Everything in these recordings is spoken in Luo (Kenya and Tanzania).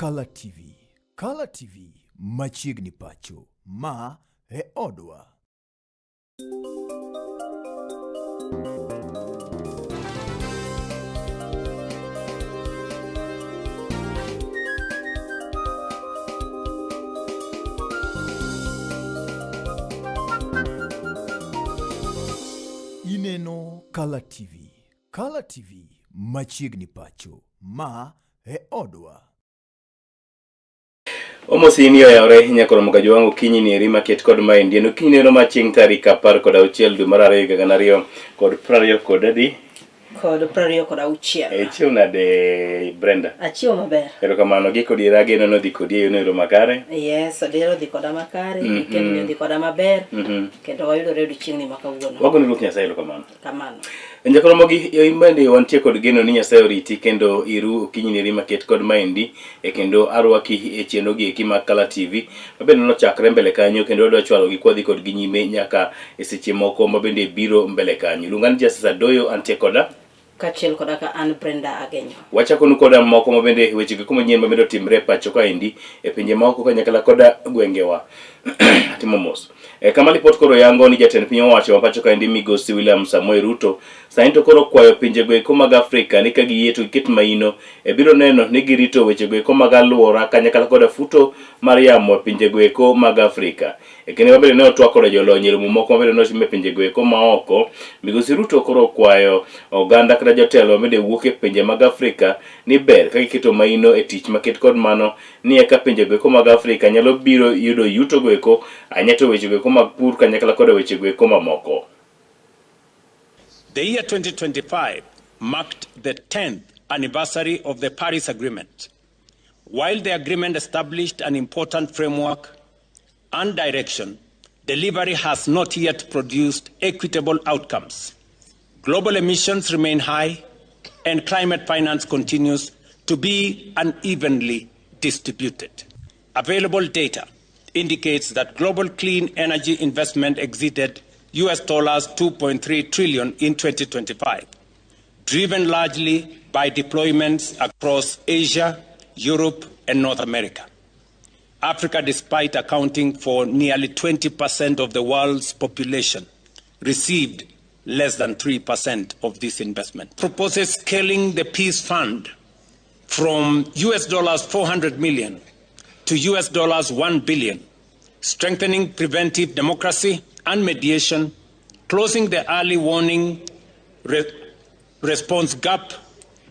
Color TV. Color TV machiegni pacho. Ma e odwa. Ineno Color TV. Color TV machiegni pacho. Ma e odwa. Omosinio yaore nyakoro mkajo wangu kinyi ni erima ket kod Manyien. Okinyi neno maching tarik 16 dwe mar 2020 kod 20 kod adi? Kod 20 kod 6. Chieo nade Brenda? Chieo maber. Erokamano giko diera geno no dhi kodi e ero makare? Yes, odiro dhi koda makare, kendo dhi koda maber. Kendo wayudore odiochieng'ni ma kawuono. Wagono Ruoth Nyasaye erokamano. Kamano. Nyakoro mogi imbende wantie kod geno ni Nyasaye oriti kendo iru okinyi ni erima ket kod Manyien e kendo arwaki e chenro gi eki mag Color TV. Mabende nochakre mbele kanyo kendo odwa chwalo gi kwadhi kod gi nyime nyaka e seche moko mabende biro mbele kanyo. Lungani Justice Doyo antie koda Kachiel koda ka an Brenda Agenyo. Wachakonu koda moko mabende weche gi manyien mabende timre pacho kaendi e pinje moko kanyakla koda gwengewa. Timo mos. Kama lipot koro yango ni jatend piny owacho wa pacho kaendi Migosi William Samoei Ruto sainto koro kwayo pinje goeko mag Afrika ni ka giyie to giket maino e biro neno ni girito weche goeko mag alwora kanyakla koda futo mar yamo pinje goeko mag Afrika. Kendo mabende ne otwak koda jolony e romo moko mabende notime pinje goeko maoko. Migosi Ruto koro kwayo oganda kata jotelo mabende wuok e pinje mag Afrika ni ber ka giketo maino e tich maket kod mano ni eka pinje goeko mag Afrika nyalo biro yudo yuto goeko anyato weche goeko mag pur kanyakla koda weche goeko mamoko. The year 2025 marked the 10th anniversary of the Paris Agreement. While the agreement established an important framework and direction, delivery has not yet produced equitable outcomes. Global emissions remain high, and climate finance continues to be unevenly distributed. Available data indicates that global clean energy investment exceeded US $2.3 trillion in 2025, driven largely by deployments across Asia, Europe, and North America. Africa, despite accounting for nearly 20% of the world's population, received less than 3% of this investment. Proposes scaling the Peace Fund from US $400 million to US $1 billion, strengthening preventive democracy and mediation, closing the early warning response gap,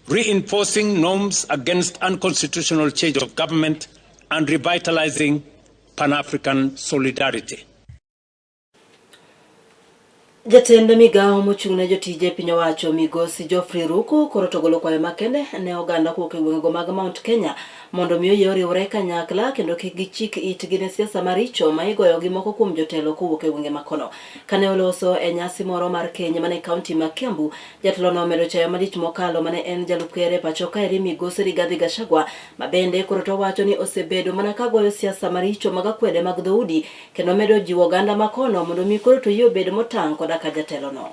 reinforcing norms against unconstitutional change of government, and revitalizing Pan-African solidarity. Jatend migao mochung'ne jotije piny owacho Migosi Geoffrey Ruku koro togolo kwayo makende ne oganda kuok e gwenge mag Mount Kenya mondo miyo yore ore kanyakla kendo kik gichik itgi ne siasa maricho ma igoyo gi moko kuom jotelo kuok e gwenge makono. Kane oloso e nyasi moro mar keny mane kaunti ma Kiambu, jatelo no medo chayo malich mokalo mane en jalup ker pacho kae Migosi Rigathi Gachagua mabende koro to wacho ni osebedo mana ka goyo siasa maricho mag akwede mag dhoudi kendo medo jiwo oganda makono mondo mi koro to yie bed motang' koda ka jatelo no.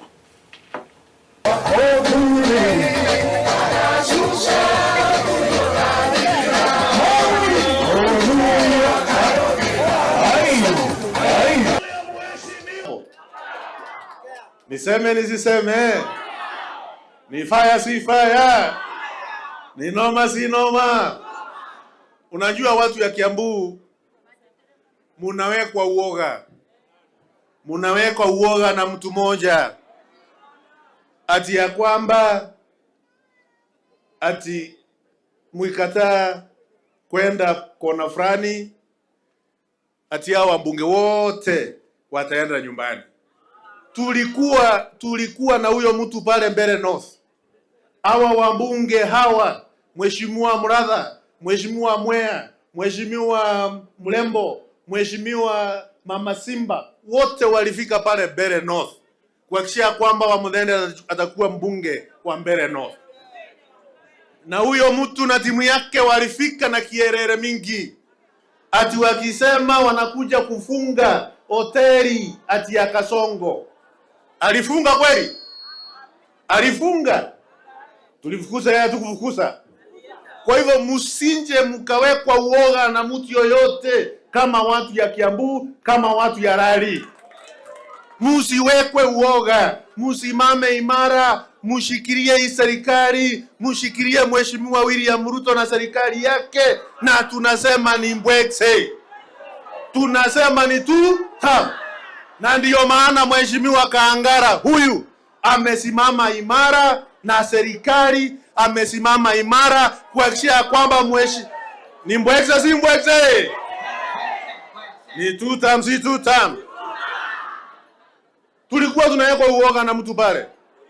Niseme nisiseme, ni fire si fire, ni noma si noma. Unajua watu ya Kiambu munawekwa uoga na mtu moja ati ya kwamba ati mwikataa kwenda kona fulani ati hao wabunge wote wataenda nyumbani. Tulikuwa na huyo mtu pale mbele North. Hawa wabunge hawa, Mheshimiwa Muratha, Mheshimiwa Mwea, Mheshimiwa Mlembo, Mheshimiwa Mama Simba, wote walifika pale mbele North kuhakikisha kwamba Wamuthende atakuwa mbunge wa mbele North. Na huyo mtu na timu yake walifika na kierere mingi ati wakisema wanakuja kufunga hoteli ati ya Kasongo. Alifunga kweli? Alifunga. Tulifukuza yeye, tukufukuza. Kwa hivyo msinje mkawekwa uoga na mtu yoyote, kama watu ya Kiambu, kama watu ya Rari. Musiwekwe uoga, musimame imara, mushikilie hii serikali, mushikilie Mheshimiwa William Ruto na serikali yake, na tunasema ni mbwekse. Tunasema ni tu tam. Na ndiyo maana Mheshimiwa Kaangara huyu amesimama imara na serikali amesimama imara kuhakikisha kwamba ni mbwekse si mbwekse. Ni tu tam si tu tam. Tulikuwa tunawekwa uoga na mtu pale,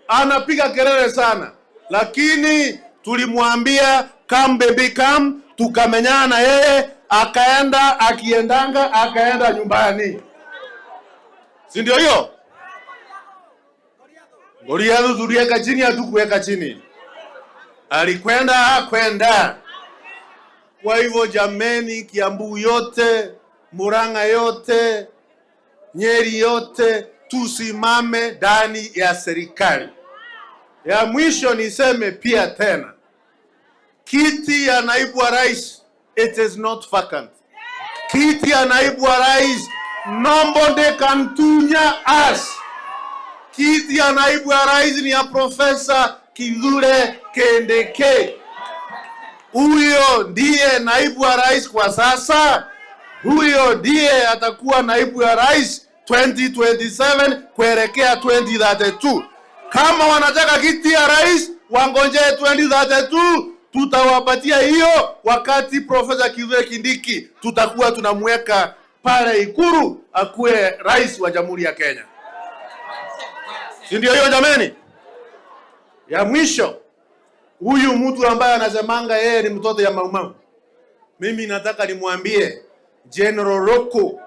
anapiga kelele sana, lakini tulimwambia come baby come, tukamenyana na yeye, akaenda akaenda nyumbani. Si ndio hiyo? Goliath tuliweka chini, hatukuweka chini, alikwenda. Kwa hivyo jameni, Kiambu yote, Murang'a yote, Nyeri yote, tusimame ndani ya serikali. Ya mwisho niseme pia tena, kiti ya naibu wa rais, it is not vacant. Kiti ya naibu wa rais, nobody can tunya us. Kiti ya naibu wa rais ni ya Profesa Kithure Kindiki. Huyo ndiye naibu wa rais kwa sasa. Huyo ndiye atakuwa naibu wa rais 2027 kuelekea 2032. Kama wanataka kiti ya rais, wangonje 2032, tutawapatia hiyo. Wakati Profesa Kithure Kindiki tutakuwa tunamweka pale Ikulu akuwe rais wa Jamhuri ya Kenya. Si ndio hiyo jameni? Ya mwisho, huyu mtu ambaye anasemanga yeye ni mtoto ya Mau, mimi nataka nimwambie General Roko,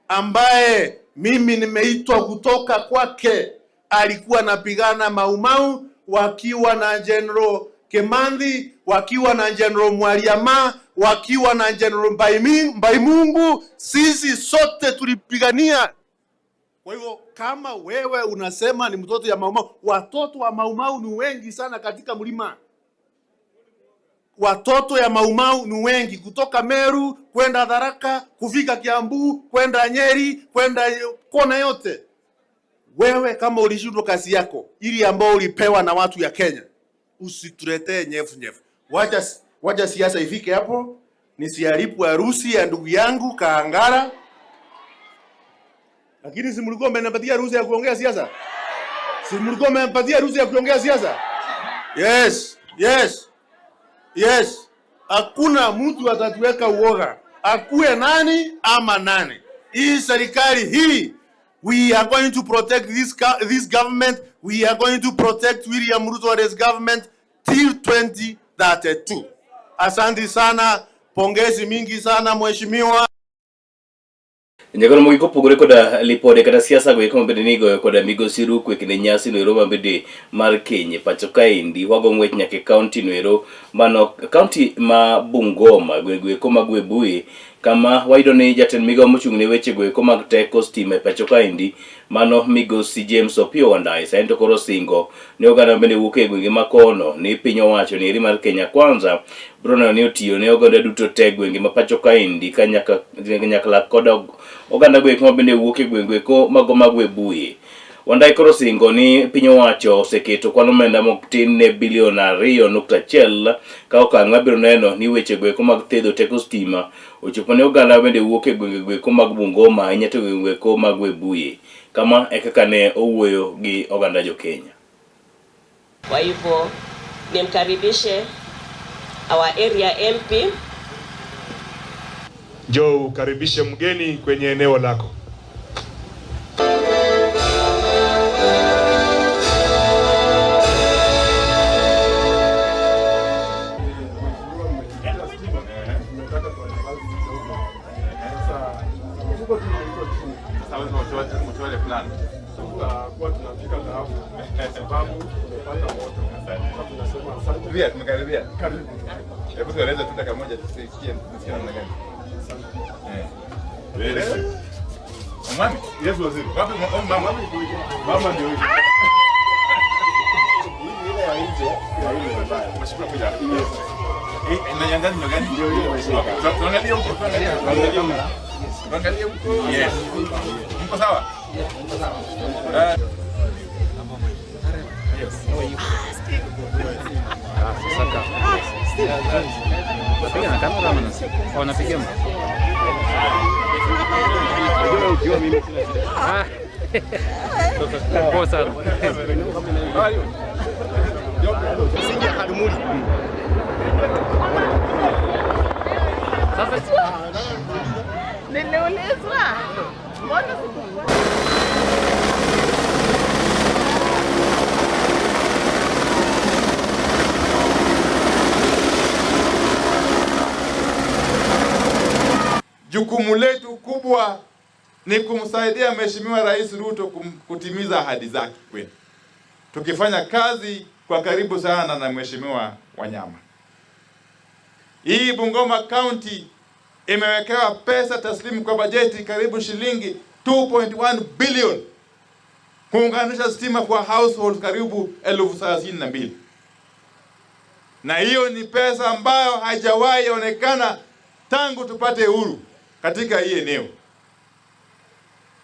ambaye mimi nimeitwa kutoka kwake, alikuwa anapigana Mau wakiwa na General Kimandhi, wakiwa na General Mwaliama, wakiwa na General Mbaimungu, sisi sote tulipigania. Kwa hivyo kama wewe unasema ni mtoto ya Mau, watoto wa Mau ni wengi sana katika mlima. Watoto ya Mau ni wengi, kutoka Meru kwenda Tharaka, kufika Kiambu, kwenda Nyeri, kwenda kona yote. Wewe kama ulishindwa kazi yako ili ambao ulipewa na watu ya Kenya, usituletee nyefu. Wacha siasa ifike hapo, nisiharibu harusi ya ndugu yangu Kaangara. Lakini si mlikuwa mmenipatia ruhusa ya kuongea siasa? Si mlikuwa mmenipatia ruhusa ya kuongea siasa? Yes. Hakuna mtu atatuweka uoga. Akuwe nani ama nani. Hii serikali hii, we are going to protect this government. We are going to protect William Ruto and his government till 2032. Asante sana. Pongezi mingi sana mheshimiwa. Nyagono mugiko pogore koda lipode kata siasa go ikomo bede nigo koda migosi Ruku ekinde nyasi no ero mabede mar Kenya pacho kaendi wago ngwech nyake county no ero mano county ma Bungoma gwegwe koma gwebui kama waido ni jatend migao mochung'ne weche go eko mag teko stima pacho kaendi mano migosi James Opio Wandayi saento koro singo ne oganda bende wuok e gwenge makono ni piny owacho ni eri mar Kenya Kwanza brono ne otiyo ne oganda duto te gwenge ma pacho kaendi kanyakla koda oganda go eko bende wuok e gwenge ko mago magwebui. Wandayi koro singo ni piny owacho oseketo kwan omenda motin ne bilion 2.1 ka okang' mabiro neno ni weche go eko mag thedho teko stima ochopo ne oganda bende wuok e gwenge ko mag Bungoma ahinya to gwenge ko mag Webuye kama ekaka ne owuoyo gi oganda jo Kenya. Kwa hivyo nimkaribishe our area MP. Njoo ukaribishe mgeni kwenye eneo lako. Tumekaribia. Hebu tueleze tu dakika moja tusikie namna gani. Mami, yes waziri. Wapi mama? Mama ndio hivi. Ile ya nje, ya ile mbaya. Mshukuru kuja. Inaangalia gani? Ndio hiyo. Tuangalie huko, tuangalie huko. Yes. Mko sawa? Mko sawa. Yes. Saka. Piga na kamera mana? Au napiga mko? Unajua mimi sina shida. Poa sana. Sija hadumuni. Sasa niliulizwa. Mbona jukumu letu kubwa ni kumsaidia Mheshimiwa Rais Ruto kutimiza ahadi zake kweli. Tukifanya kazi kwa karibu sana na Mheshimiwa Wanyama. Hii Bungoma County imewekewa pesa taslimu kwa bajeti karibu shilingi 2.1 billion kuunganisha stima kwa households karibu 32,000. Na hiyo ni pesa ambayo haijawahi onekana tangu tupate uhuru katika hii eneo.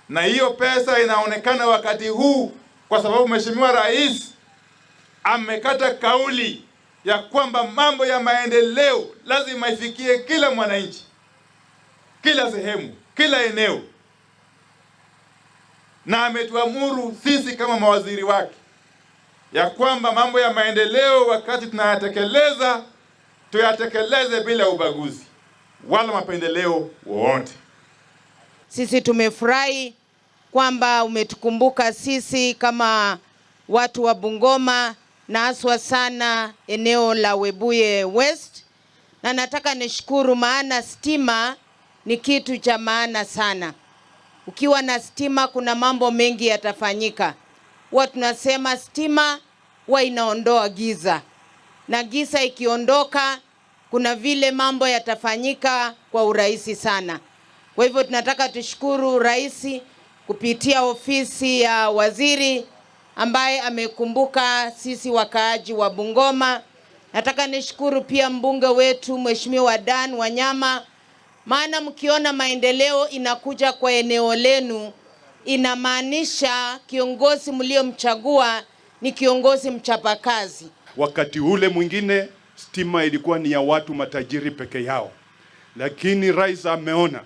Na hiyo pesa inaonekana wakati huu kwa sababu Mheshimiwa Rais amekata kauli ya kwamba mambo ya maendeleo lazima ifikie kila mwananchi, kila sehemu, kila eneo. Na ametuamuru sisi kama mawaziri wake ya kwamba mambo ya maendeleo wakati tunayatekeleza, tuyatekeleze bila ubaguzi wala mapendeleo wowote. Sisi tumefurahi kwamba umetukumbuka sisi kama watu wa Bungoma na haswa sana eneo la Webuye West, na nataka nishukuru maana stima ni kitu cha maana sana. Ukiwa na stima kuna mambo mengi yatafanyika. Huwa tunasema stima huwa inaondoa giza, na giza ikiondoka kuna vile mambo yatafanyika kwa urahisi sana. Kwa hivyo tunataka tushukuru Rais kupitia ofisi ya waziri ambaye amekumbuka sisi wakaaji wa Bungoma. Nataka nishukuru pia mbunge wetu Mheshimiwa Dan Wanyama, maana mkiona maendeleo inakuja kwa eneo lenu, inamaanisha kiongozi mliomchagua ni kiongozi mchapakazi. Wakati ule mwingine stima ilikuwa ni ya watu matajiri peke yao, lakini rais ameona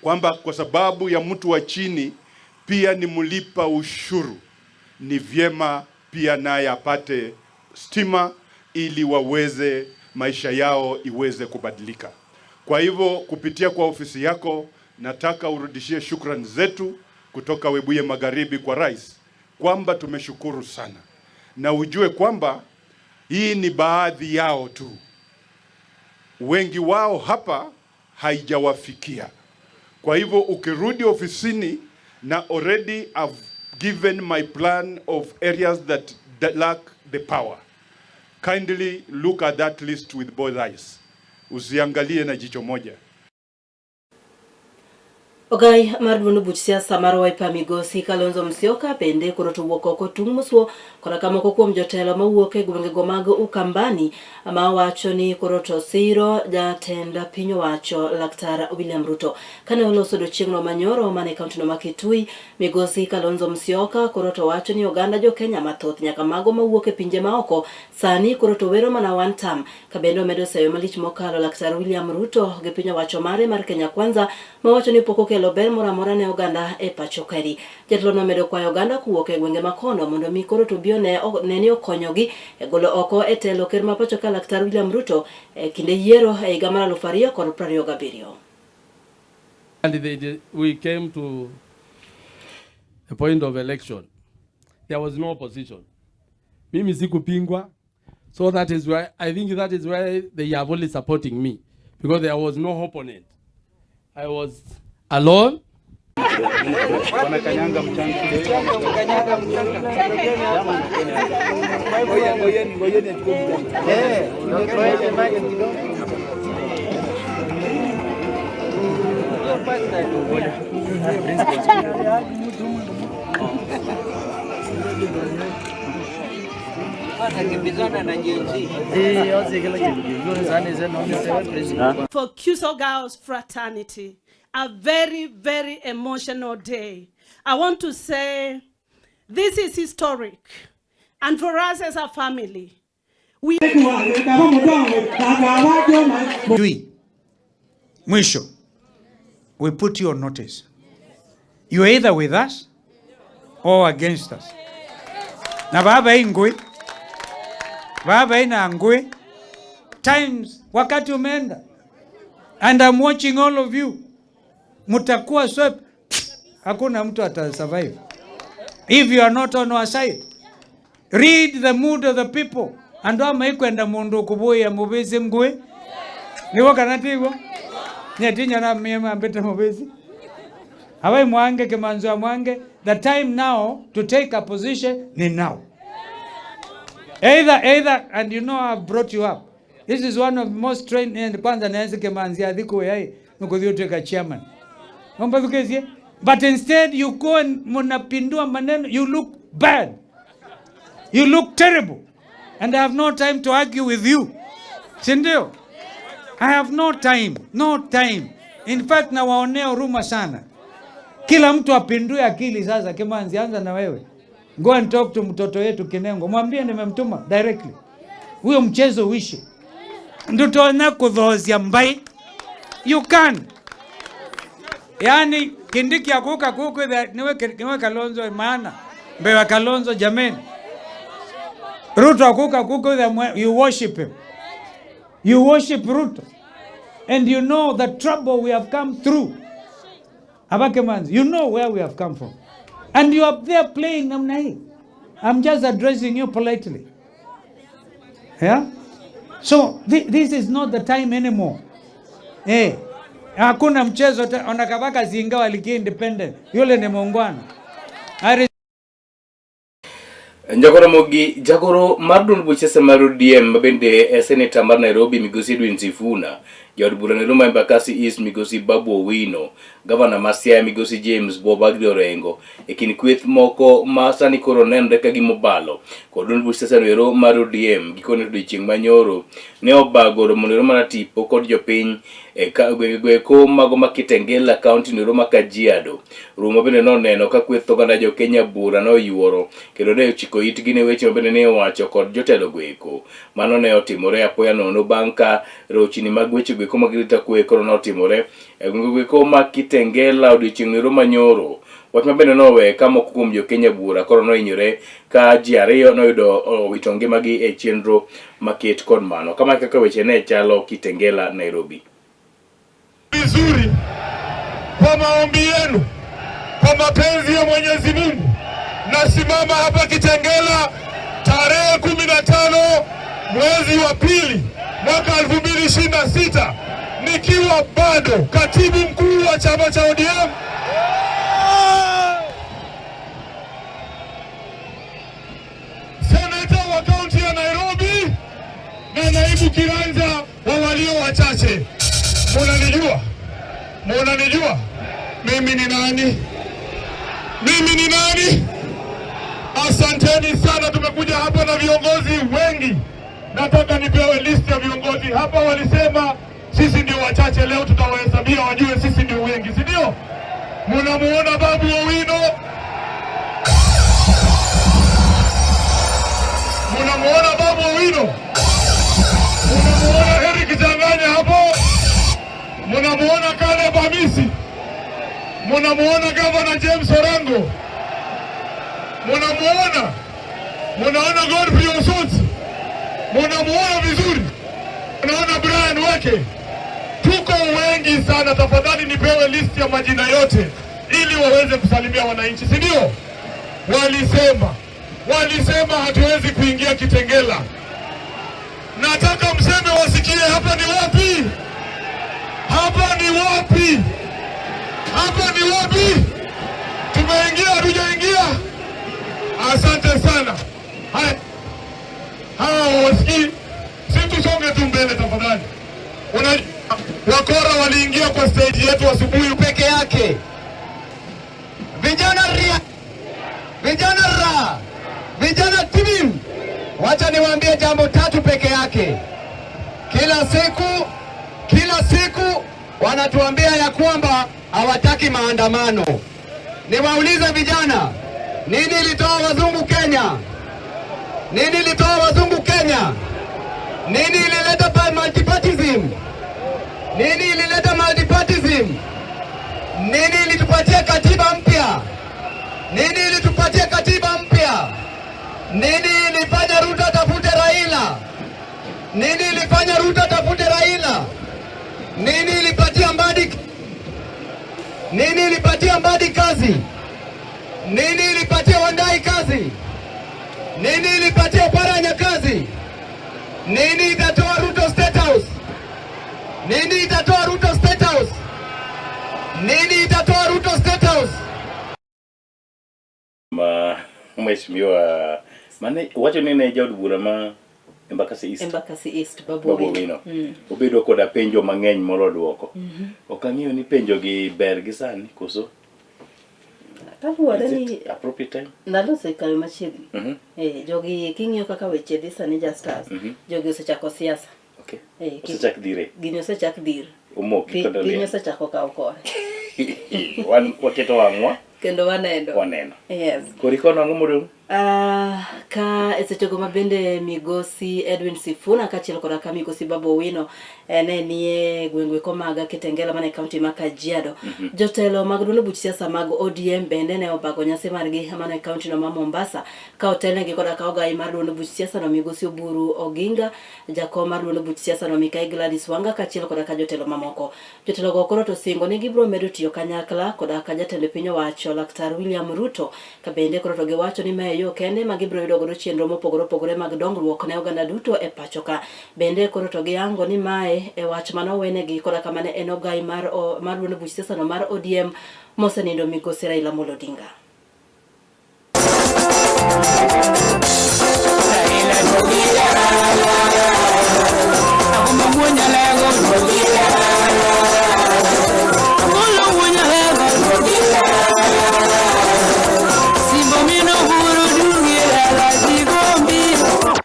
kwamba kwa sababu ya mtu wa chini pia ni mlipa ushuru, ni vyema pia naye apate stima ili waweze maisha yao iweze kubadilika. Kwa hivyo kupitia kwa ofisi yako nataka urudishie shukrani zetu kutoka Webuye Magharibi kwa rais kwamba tumeshukuru sana, na ujue kwamba hii ni baadhi yao tu, wengi wao hapa haijawafikia. Kwa hivyo ukirudi ofisini, na already I've given my plan of areas that lack the power. Kindly look at that list with both eyes. Usiangalie na jicho moja. Ogai marduno buch siasa mar Wiper Migosi Kalonzo Musyoka bende koro to wuok oko tung' muswo koraka moko kuom jotelo mawuok e gwengego mag Ukambani ma wacho ni koro to siro jatend piny owacho Laktar William Ruto. Kane oloso odiochieng'no manyoro mane kaunti no ma Kitui, Migosi Kalonzo Musyoka koro to wacho ni oganda jo Kenya mathoth nyaka mago mawuok e pinje maoko sani koro to wero mana one term, ka bende omedo seyo malich mokalo Laktar William Ruto gi piny owacho mare mar Kenya Kwanza ma wacho ni pok okelo ber moro amora ne oganda e pacho kaeri. Jatelo no medo kwayo oganda kuwuok e gwenge makono mondo mi koro to bio ne ni okonyogi e golo oko e telo ker ma pacho ka Laktar William Ruto e kinde yiero e higa mar 2027. And we came to a point of election. There was no opposition. Mimi sikupingwa. So that is why, I think that is why they are only supporting me. Because there was no opponent. I was alone. For Cuso Girls Fraternity, a very, very emotional day. I want to say this is historic, and for us as a family, Mwisho, we put you on notice. You are either with us or against us. Na baba ingwe, baba ina ngwe, times wakati umeenda. And I'm watching all of you. Mutakuwa swept. Hakuna mtu ata survive if you are not on our side. Read the mood of the people. And wa maikwenda mundu kuboya mubezi mgwe. Ni wakanatigo. Ni atinya na mema mbeta mubezi. Hawai mwange kemanzo mwange. The time now to take a position ni now. Either, and you know I've brought you up. This is one of the most trained and kwanza naenzi kemanzi adhiko yai nukudio teka chairman. But instead you go and munapindua maneno, you look bad. You look terrible. And I have no time to argue with you. Sindio? I have no time. In fact, nawaonea huruma sana. Kila mtu apindue akili sasa. Kimanzi, anza na wewe. Go and talk to mtoto yetu Kinengo. Mwambie nimemtuma directly. Huyo mchezo uishi. Nduto na kudhozia mbai. You can. Yani Kindiki akuka kuku niwe Kalonzo maana. Mbewa Kalonzo jameni. Ruto akuka kuku you worship him. You worship Ruto. And you know the trouble we have come through. Abakemanzi, you know where we have come from. And you are there playing namna hii. I'm just addressing you politely. Yeah? So this is not the time anymore. Hakuna mchezo onakabaka zinga waliki independent. Yule ni muungwana. Jagoro Mardun Buchese Maru DM bende Senator Mar Nairobi Migosi Edwin Sifuna, Jod Buraneluma Embakasi East Migosi Babu Owino, Governor Masia Migosi James Bobagdi Orengo, Ekin kweth moko masani koronen reka gimobalo, Kodun Buchese Nero Maru DM, Gikone Diching Manyoro, Neo Bagoro Monero Tipo kod jopiny gweko mago makitengela county Nero Kajiado. Rumo bende noneno ka kweth oganda jo Kenya bura no yuoro, kendo ne chiko itgi ne weche mabende ne wacho kod jotelo gweko. Mano ne otimore apoya nono banka rochini mag weche gweko magirita kwe koro ne otimore gweko makitengela odiochieng' Nero manyoro. Wach mabende nowe kama kuom jo Kenya bura koro no inyore ka ji ariyo noyudo wito ngimagi e chenro maket kod mano. Kama kaka weche ne chalo Kitengela, Nairobi. Vizuri kwa maombi yenu, kwa mapenzi ya Mwenyezi Mungu, nasimama hapa Kitengela tarehe 15 mwezi wa pili mwaka 2026 nikiwa bado katibu mkuu wa chama cha ODM. Seneta wa kaunti ya Nairobi na naibu kiranja wa walio wachache. Munanijua? Mimi ni nani? Asanteni sana, tumekuja hapa na viongozi wengi. Nataka nipewe list ya viongozi. Hapa walisema sisi ndio wachache, leo tutawahesabia wajue sisi ndio wengi, si ndio? Munamuona Babu Owino? Munamuona Babu Owino? Munamuona Eric Janganya hapo? Munamuona Caleb Hamisi? Munamuona Governor James Orengo? Munaona Godfrey Osotsi? Munamuona vizuri? Munaona Brian Weke? Tuko wengi sana, tafadhali nipewe list ya majina yote ili waweze kusalimia wananchi, si ndio? Walisema hatuwezi kuingia Kitengela. Nataka mseme wasikie hapa ni wapi? Tumeingia, hatujaingia? Asante sana. Hawa wasikii, si tusonge tu mbele tafadhali. Wakora waliingia kwa stage yetu asubuhi peke yake. Vijana timim, Wacha niwaambie jambo tatu peke yake. Kila siku wanatuambia ya kwamba hawataki maandamano. Niwaulize vijana, nini ilitoa wazungu Kenya? Nini ilitoa wazungu Kenya? Nini ilileta multipartyism? Nini ilileta multipartyism? Nini ilitupatia katiba mpya? Nini ilitupatia katiba mpya? Nini ilifanya Ruto tafute Raila? Nini ilifanya Ruto tafute Raila? Nini ilipatia Mbadi? Nini ilipatia Mbadi kazi? Nini ilipatia Wandai kazi? Nini ilipatia Oparanya kazi? Nini itatoa Ruto State House? Nini itatoa Ruto State House? Nini itatoa Ruto State House? Mheshimiwa wacho nini ejaod bura ma Embakasi East Babu Wino. Obedo koda penjo mang'eny molo duoko. Okang'iyo ni penjo gi ber gi sani koso. Kaluwore ni appropriate time. Ndalo sekalo machiegni. Jogi king'iyo kaka weche dhi sani just stars. Jogi osechako siasa. Okay. Osechak dire. Gini osechak dir. Omoki koda le. Piny osechako kawo kore. Waketo wang'wa. Kendo waneno. Yes. Korikono ang'o modong'? Ka esechego mabende migosi Edwin Sifuna kachiel koda ka migosi Babu Wino ne nie gwengwe komaga Kitengela mane kaunti ma Kajiado. Jotelo mag duond buch siasa mag ODM bende ne obago nyasi margi mane kaunti no ma Mombasa ka otelnegi koda ka ogai mar duond buch siasa no migosi Oburu Oginga, jakom mar duond buch siasa no Mikai Gladys Wanga kachiel koda ka jotelo mamoko. Jotelo go koro to singo ni gibro medo tiyo kanyakla koda ka jatend piny owacho Laktar William Ruto ka bende koro to giwacho ni mae yo kende ma gibro yudo godo chenro mopogore mag dongruok ne oganda duto e pacho ka. Bende koro to giyango ni mae e wach manowenegi koda kamane en ogai mar duond buch siasa no mar ODM mosenindo migosi Raila Amolo Odinga.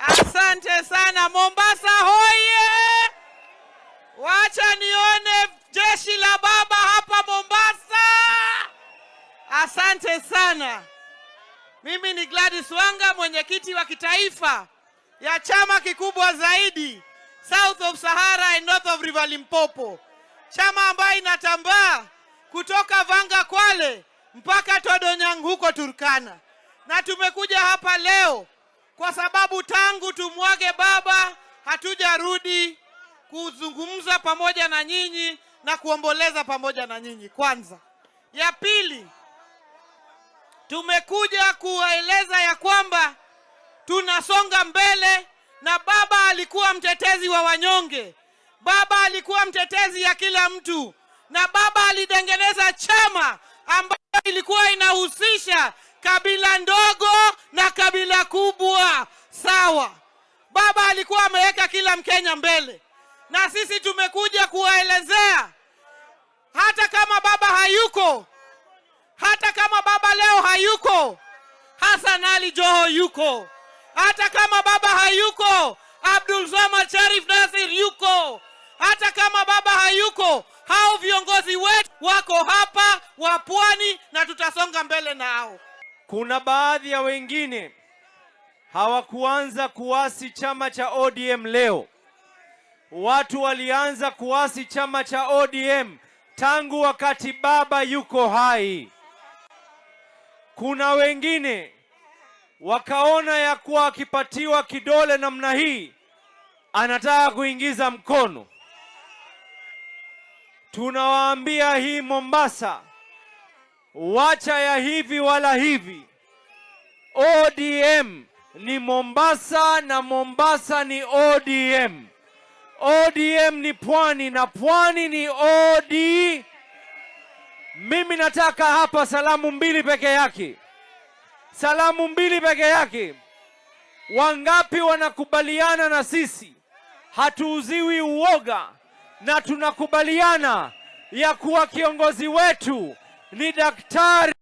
Asante sana Mombasa hoye! Wacha nione jeshi la baba hapa Mombasa. Asante sana. Mimi ni Gladys Wanga, mwenyekiti wa kitaifa ya chama kikubwa zaidi South of Sahara and North of River Limpopo. Chama ambayo inatambaa kutoka Vanga Kwale mpaka Todonyang huko Turkana. Na tumekuja hapa leo kwa sababu tangu tumwage baba hatujarudi kuzungumza pamoja na nyinyi na kuomboleza pamoja na nyinyi. Kwanza. Ya pili, tumekuja kuwaeleza ya kwamba tunasonga mbele na baba alikuwa mtetezi wa wanyonge. Baba alikuwa mtetezi ya kila mtu. Na baba alitengeneza chama ambayo ilikuwa inahusisha kabila ndogo na kabila kubwa. Sawa. Baba alikuwa ameweka kila Mkenya mbele. Na sisi tumekuja kuwaelezea hata kama baba hayuko, hata kama baba leo hayuko, Hassan Ali Joho yuko. Hata kama baba hayuko, Abdul Samad Sharif Nasir yuko. Hata kama baba hayuko, hao viongozi wetu wako hapa wa Pwani na tutasonga mbele nao. Kuna baadhi ya wengine hawakuanza kuasi chama cha ODM leo. Watu walianza kuasi chama cha ODM tangu wakati baba yuko hai. Kuna wengine wakaona ya kuwa akipatiwa kidole namna hii anataka kuingiza mkono. Tunawaambia hii Mombasa, wacha ya hivi wala hivi. ODM ni Mombasa na Mombasa ni ODM. ODM ni Pwani na Pwani ni ODM. Mimi nataka hapa salamu mbili peke yake. Salamu mbili peke yake. Wangapi wanakubaliana na sisi? Hatuuziwi uoga na tunakubaliana ya kuwa kiongozi wetu ni daktari.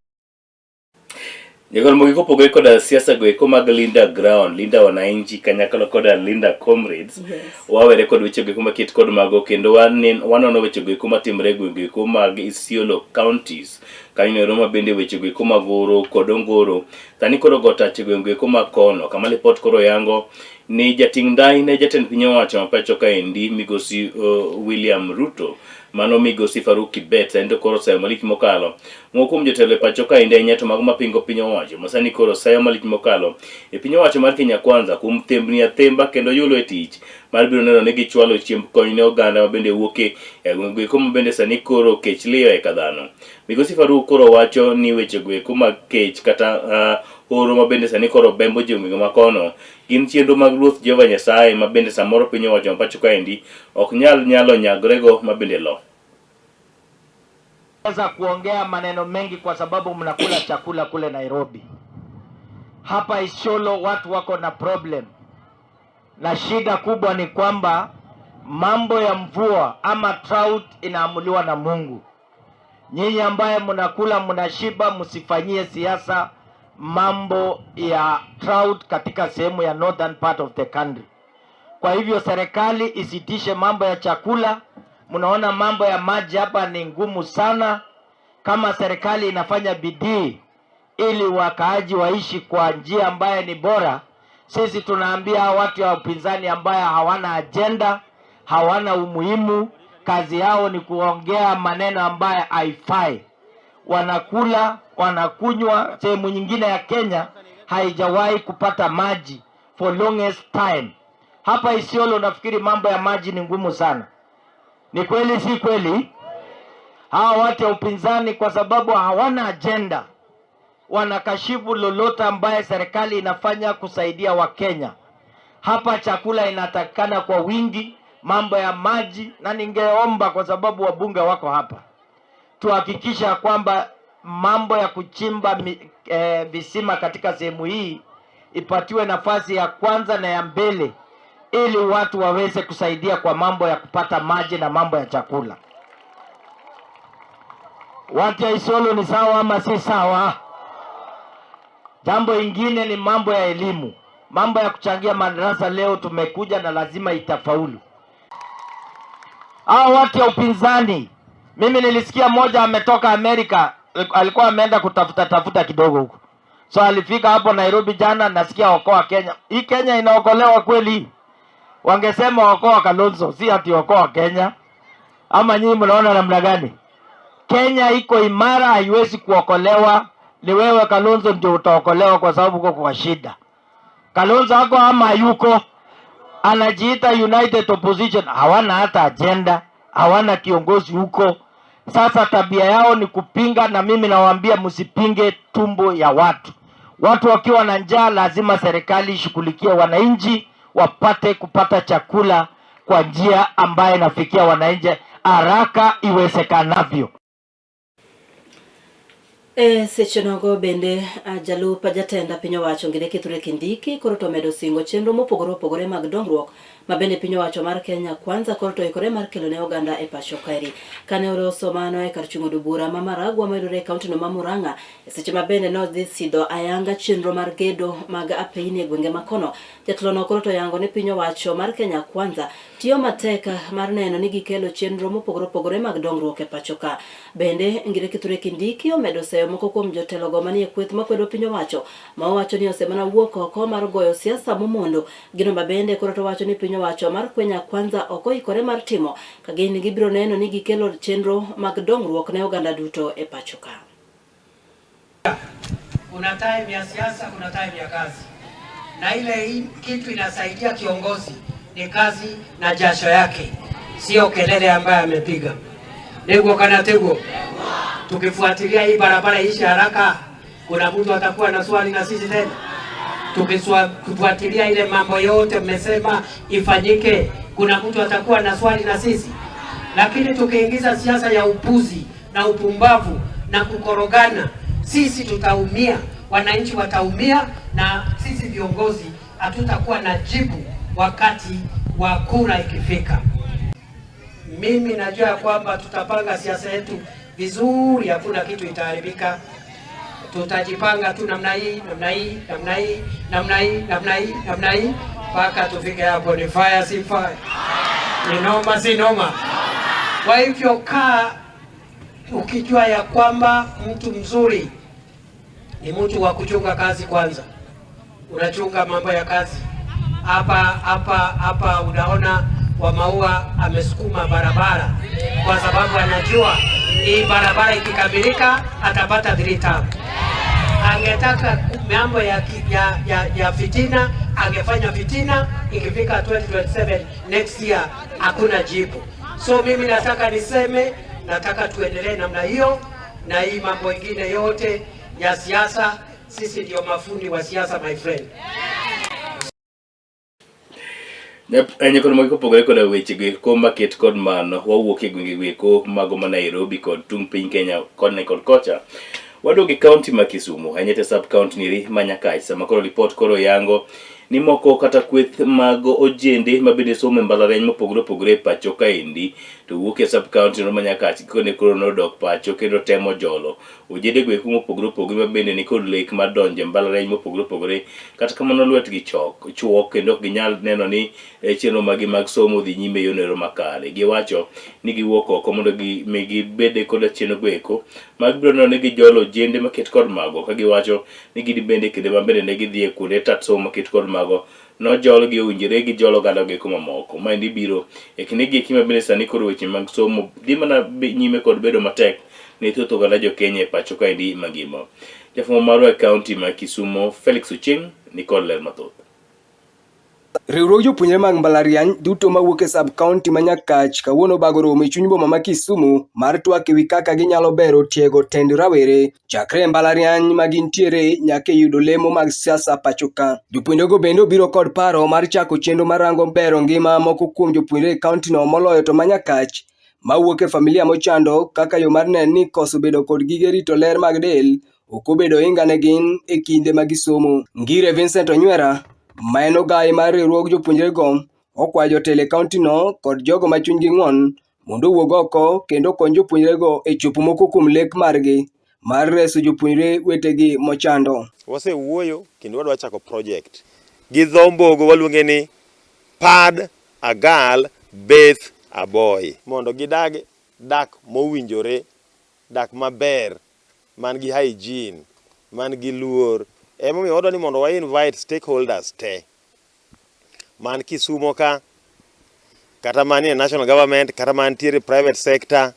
Jagol mogiko pogo koda siasa go eko mag Linda Ground, Linda Wananchi kanyakalo koda Linda Comrades. Wawere kod weche go kuma kit kod mago kendo wanono weche go eko matimre go eko mag Isiolo counties. Kanyo Roma bende weche go eko magoro kod Ongoro. Tani koro gotache go eko makono kama report koro yango ni jating ndai ne jatend piny owacho mapacho kaendi migosi William Ruto. Mano migosi Faruki Bet endo koro sayo malich mokalo mokum jotelo pacho kaendi nyato mag mapingo piny owacho masani koro sayo malich mokalo e piny owacho mar Kenya Kwanza kum thembni athemba kendo yulo e tich mar biro neno ni gichwalo chiemb kony ne oganda mabende wuoke e gwenge eko mabende sani koro kech liyo e kadhano. Migosi Faruki koro wacho ni weche go eko mag kech kata oro mabende sani koro bembo jomgo makono gin chenro mag Ruoth Jehova Nyasaye mabende samoro piny owacho mapacho kaendi ok nyalo nyagrego mabende lo. Naweza kuongea maneno mengi kwa sababu mnakula chakula kule Nairobi. Hapa Isiolo watu wako na problem. Na shida kubwa ni kwamba mambo ya mvua ama drought inaamuliwa na Mungu. Nyinyi ambaye mnakula mnashiba, msifanyie siasa mambo ya drought katika sehemu ya northern part of the country. Kwa hivyo serikali isitishe mambo ya chakula. Mnaona mambo ya maji hapa ni ngumu sana. Kama serikali inafanya bidii ili wakaaji waishi kwa njia ambaye ni bora, sisi tunaambia watu wa upinzani ambaye hawana agenda, hawana umuhimu, kazi yao ni kuongea maneno ambaye haifai. Wanakula, wanakunywa. Sehemu nyingine ya Kenya haijawahi kupata maji for longest time. Hapa Isiolo nafikiri mambo ya maji ni ngumu sana. Ni kweli si kweli? Hawa watu wa upinzani kwa sababu hawana agenda wanakashifu lolote ambaye serikali inafanya kusaidia Wakenya. Hapa chakula inatakikana kwa wingi, mambo ya maji, na ningeomba kwa sababu wabunge wako hapa, tuhakikisha kwamba mambo ya kuchimba visima katika sehemu hii ipatiwe nafasi ya kwanza na ya mbele ili watu waweze kusaidia kwa mambo ya kupata maji na mambo ya chakula. Watu ya Isiolo ni sawa ama si sawa? Jambo ingine ni mambo ya elimu. Mambo ya kuchangia madarasa leo tumekuja na lazima itafaulu. Hao watu ya upinzani, mimi nilisikia mmoja ametoka Amerika, alikuwa ameenda kutafuta kidogo huko. So alifika hapo Nairobi jana, nasikia okoa Kenya. Hii Kenya inaokolewa kweli? Wangesema okoa Kalonzo, si ati okoa Kenya. Ama nyinyi mnaona namna gani? Kenya iko imara, haiwezi kuokolewa. Ni wewe Kalonzo ndio utaokolewa kwa sababu uko kwa shida. Kalonzo hako ama yuko anajiita United Opposition, hawana hata agenda, hawana kiongozi huko. Sasa tabia yao ni kupinga, na mimi nawaambia msipinge tumbo ya watu. Watu wakiwa na njaa lazima serikali ishughulikie wananchi wapate kupata chakula kwa njia ambaye nafikia wananchi haraka iwezekanavyo. Seche nogo bende jalup jatenda piny owacho Ngire Kithure Kindiki koro to medo singo chenro mopogore opogore mag dongruok mabende piny owacho mar Kenya Kwanza koro to ikore mar kelo ne oganda e pacho kaeri. Kane oloso mano e kar chung od bura ma Maragwa mayudore e kaunti no ma Murang'a, seche mabende nodhi sidho ayanga chenro mar gedo mag apeyni e gwenge makono. Jatelo no koro to yango ni piny owacho mar Kenya Kwanza tiyo matek mar neno ni gikelo chenro mopogore opogore mag dongruok e pacho ka. Bende Ngire Kithure Kindiki omedo seyo moko kuom jotelo go manie kweth makwedo piny owacho ma owacho ni osemana wuok oko mar goyo siasa momondo. Gino mabende koro to wacho ni piny owacho mar Kenya Kwanza okoikore mar timo ka gin gibiro neno ni gikelo chenro mag dongruok ne oganda duto e pacho ka. Kuna time ya siasa, kuna time ya kazi, na ile kitu inasaidia kiongozi ni kazi na jasho yake, sio kelele ambaye amepiga. Nego kana tego. Tukifuatilia hii barabara ishi haraka, kuna mtu atakuwa na swali na sisi tena. Tukifuatilia ile mambo yote mmesema ifanyike, kuna mtu atakuwa na swali na sisi. Lakini tukiingiza siasa ya upuzi na upumbavu na kukorogana, sisi tutaumia, wananchi wataumia, na sisi viongozi hatutakuwa na jibu wakati wa kura ikifika. Mimi najua kwamba tutapanga siasa yetu vizuri, hakuna kitu itaharibika. tutajipanga tu namna hii mpaka tufike hapo. Ni fire si fire, ni noma si noma. Kwa hivyo kaa ukijua ya kwamba mtu mzuri ni mtu wa kuchunga kazi kwanza. Unachunga mambo ya kazi. Hapa unaona wa Maua amesukuma barabara kwa sababu anajua hii barabara ikikamilika atapata 3 term. Angetaka mambo ya fitina, angefanya fitina, ikifika 2027 next year hakuna jibu. So mimi nataka niseme, nataka tuendelee namna hiyo, na hii mambo mengine yote ya siasa, sisi ndio mafundi wa siasa, my friend. Nyakon mag kopogore koda weche gi ko market kod man wawuok e gwenge gweko mago ma Nairobi kod tung piny Kenya kod ne kod kocha. Wadogi county ma Kisumu, anyete sub county niri Manyakach, sama koro report koro yango ni moko kata kweth mago ojende mabende somo mbalariany mopogore opogore pacho kaendi to wuok e sub county no Manyakach kone koro nodok pacho kendo temo jolo ojende gweko mopogore opogore mabende ni kod lek madonje mbalariany mopogore opogore kata kamano lwetgi chuok kendo ginyal neno ni chenro magi mag somo dhi nyime yonero makare. Giwacho ni giwuok oko mondo gibede kod chenro gweko mag biro neno ni gijolo ojende maket kod mago, ka giwacho ni gidibende kinde mabende ne gidhie kuonde tat somo maket kod mago no jolo gi owinjore gi jolo galo gi kuma moko. Ma ndi biro e kinde gi kima bende sani koro weche mag somo dhi mana nyime kod bedo matek ne thoth oganda jo Kenya e pacho kaendi mangima. Jafwambo marwa e kaunti ma Kisumo Felix Ocheng ni kod ler mathoth. Riwruog jopuonjre mag mbalariany duto mawuok e sub county Manyakach kawuono bago romo e chuny boma ma Kisumu mar twak ewi kaka ginyalo bero tiego tend rawere chakre mbalariany ma gintiere nyaka yudo lemo mag siasa pacho ka. Jopuonjrego bende obiro kod paro mar chako chenro marango bero ngima moko kuom jopuonjre e kaunti no moloyo to Manyakach mawuok e familia mochando kaka yo mar neno ni koso bedo kod gige rito ler mag del ok obedo inga ne gin e kinde ma gisomo. Ngire Vincent Onywera ma en ogai mar riwruog jopuonjrego okwayo jotelo e kaunti no kod jogo ma chunygi ng'won mondo owuog oko kendo kony jopuonjrego e chopo moko kuom lek margi mar reso jopuonjre wetegi mochando. Wasewuoyo kendo wadwa chako project gi dho Mbogo waluonge ni Pad a Girl Bathe a Boy, mondo gidag dak mowinjore, dak maber, man gi hygiene, man gi luor. Emomiyo wadwa ni mondo wa invite stakeholders te man Kisumo ka, kata manie national government, kata mantiere private sector,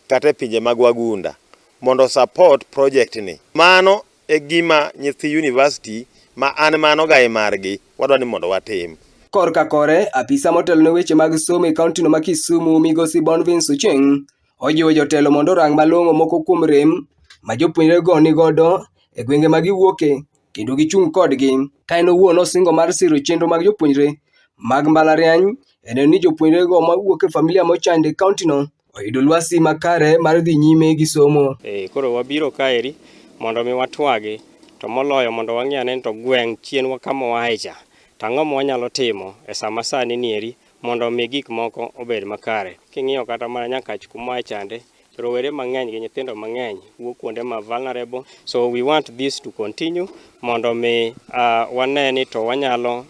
kata pinje mag wagunda mondo support project ni. Mano e gima nyithi university ma an mano gai margi wadwa ni mondo watim. Korka kore apisa motelo ne weche mag somo e kaunti no ma Kisumu migosi Bonvince Ocheng ojiwo jotelo mondo rang malong'o moko kuom rem ma jopuonjrego ni godo e gwenge ma giwuoke kendo gichung' kodgi. Ka en owuon osingo mar siro chenro mag jopuonjre mag mbalariany en ni jopuonjrego mawuok e familia mochande kaunti no oyudo lwasi makare mar dhi nyime gi somo. Koro wabiro kaeri mondo mi watwagi to moloyo mondo wang'ane to gweng' chienwa kama waecha tang'o ma wanyalo timo e sama sani nieri mondo mi gik moko obed makare. King'iyo kata mana Nyakach kuma chande rowere mang'eny gi nyithindo mang'eny wuok kuonde ma vulnerable, so we want this to continue mondo mi waneni to wanyalo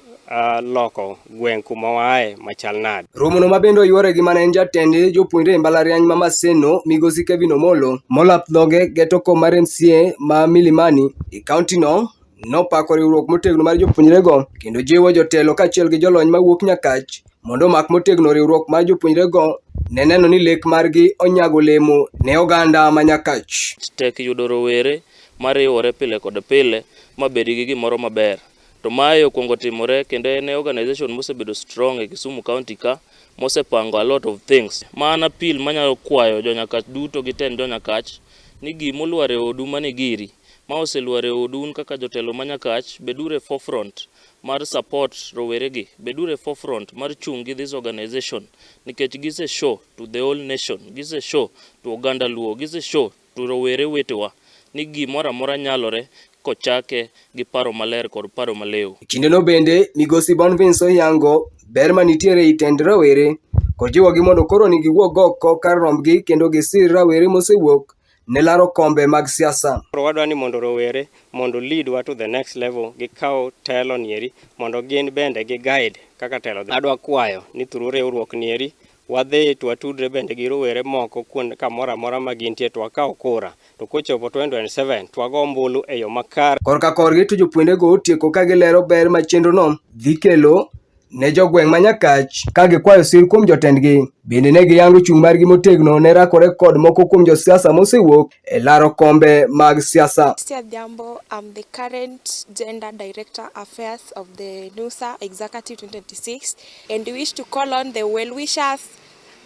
loko gweng' kuma wae machal nade. Romo no mabendo yuore gi mana en jatend jopuonjre e mbalariany ma Maseno migosi Kevin Omolo molap dhoge geto kom mar MCA ma Milimani e kaunti no nopako riwruok motegno mar jopuonjrego kendo jiwo jotelo kaachiel gi jolony mawuok Nyakach mondo mak motegno riwruok mar jopuonjrego ne neno ni lek margi onyago lemo ne oganda ma Nyakach. Tek yudo rowere mariwore pile kod pile mabedi gi gimoro maber. To mae okwongo timore kendo en organization mosebedo strong e Kisumu County ka mosepango a lot of things. Mana pil manyalo kwayo Jonyakach duto gi ten Jonyakach ni gimoluore odu mane giri ma oseluore odun kaka jotelo Manyakach bedure forefront mar support rowere gi, bedure forefront mar chungi this organization nikech gise show to the whole nation, gise show to oganda Luo, gise show to rowere wetewa ni gimoro amora nyalore kochake gi paro maler kod paro maleo. Kinde no bende migosi Bonvince oyango ber manitiere itend rawere kod jiwogi mondo koro ni giwuog oko kar rombgi kendo gisir rawere mosewuok ne laro kombe mag siasa. Wadwa ni mondo rowere mondo lead wa to the next level gikaw telo nieri mondo gin bende gi guide kaka telo. Adwa kwayo ni through riwruok nieri wadhi to watudre bende gi rowere moko kuonde kamoro amora ma gintie to wakaw kura to kochopo 2027 to wago ombulu e yo makare. Korka korgi to jopuonjrego otieko ka gilero ber ma chenrono dhi kelo ne jogweng' ma Nyakach ka gikwayo sir kuom jotendgi. Bende ne giyango chung' margi motegno ne rakore kod moko kuom josiasa mosewuok e laro kombe mag siasa. Jambo, I'm the current Gender Director Affairs of the NUSA Executive 2026, and we wish to call on the well-wishers,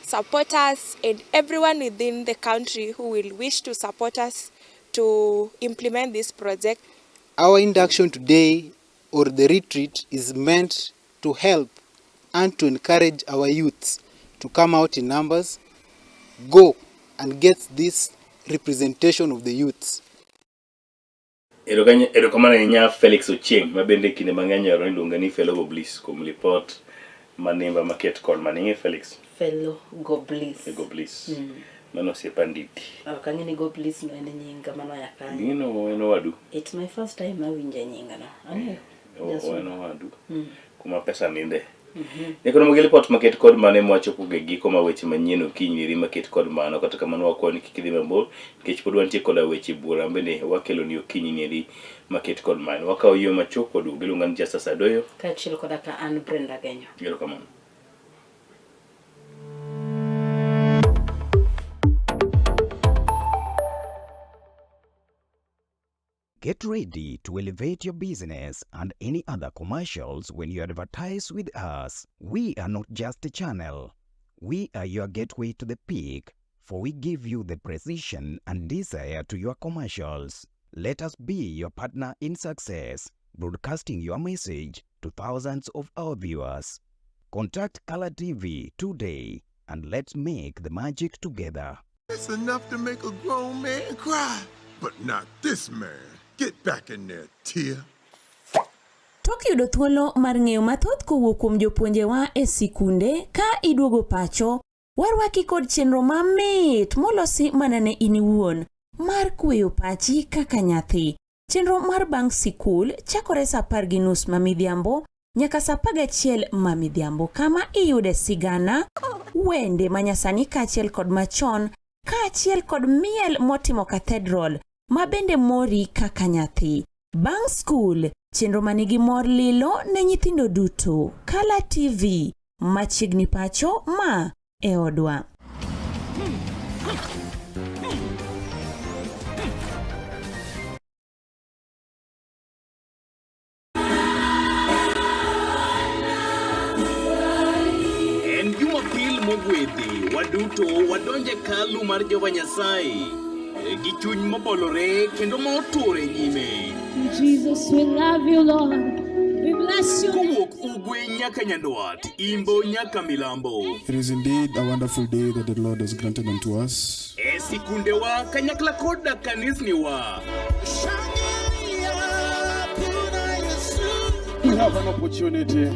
supporters, and everyone within the country who will wish to support us to implement this project. Our induction today, or the retreat, is meant to help and to encourage our youths to come out in numbers, go and get this representation of the youths. Erokamano ahinya Felix Ochieng ma bende kinde mang'eny iluonga ni Fellow Goblis kuom report manimba maket kod maning'e Felix. Fellow Goblis. Goblis. Mano osiepa nditi. Kanyo ni Goblis no en nyinga mano ya kanyo. Gino en wadu. It's my first time awinjo nyinga no. En wadu. Kuma pesa ninde. Nekono mogele pot maket kod mane mwachopo ge giko ma weche manyien okinyiri maket kod mano kata kamano wakwa ni kikidhi mabor nikech pod wantie kod weche bura bende wakelo ni okinyi nyiri maket kod mano wakawo yo machop kod giluonga ni Justice Adoyo kaachiel koda ka an Brenda Genyo. Erokamano. Get ready to elevate your business and any other commercials when you advertise with us. We are not just a channel. We are your gateway to the peak, for we give you the precision and desire to your commercials. Let us be your partner in success, broadcasting your message to thousands of our viewers. Contact Color TV today and let's make the magic together. It's enough to make a grown man cry, but not this man. Get back in there, Tia. Tok yudo thuolo mar ng'eyo mathoth kowuok kuom jopuonjewa e sikunde ka iduogo pacho, warwaki kod chenro mamit molosi mana ne in iwuon mar kweyo pachi kaka nyathi. Chenro mar bang' sikul chakore saa 10:30 mamidhiambo nyaka saa 11 mamidhiambo kama iyude sigana, wende manyasani kaachiel kod machon, kaachiel kod miel motimo cathedral ma bende mori kaka nyathi. Bang' school, chenro manigi mor lilo ne nyithindo duto. Color TV, machiegni pacho ma e odwa. En Jumapil mogwedhi, waduto wadonje kalu mar Jehova Nyasaye gi chuny mobolore kendo motore nyime. Jesus, we love you, Lord. We bless you. Kowuok ugwe nyaka nyandwat, imbo nyaka milambo. It is indeed a wonderful day that the Lord has granted unto us. E sikundewa kanyakla koda kanisniwa. We have an opportunity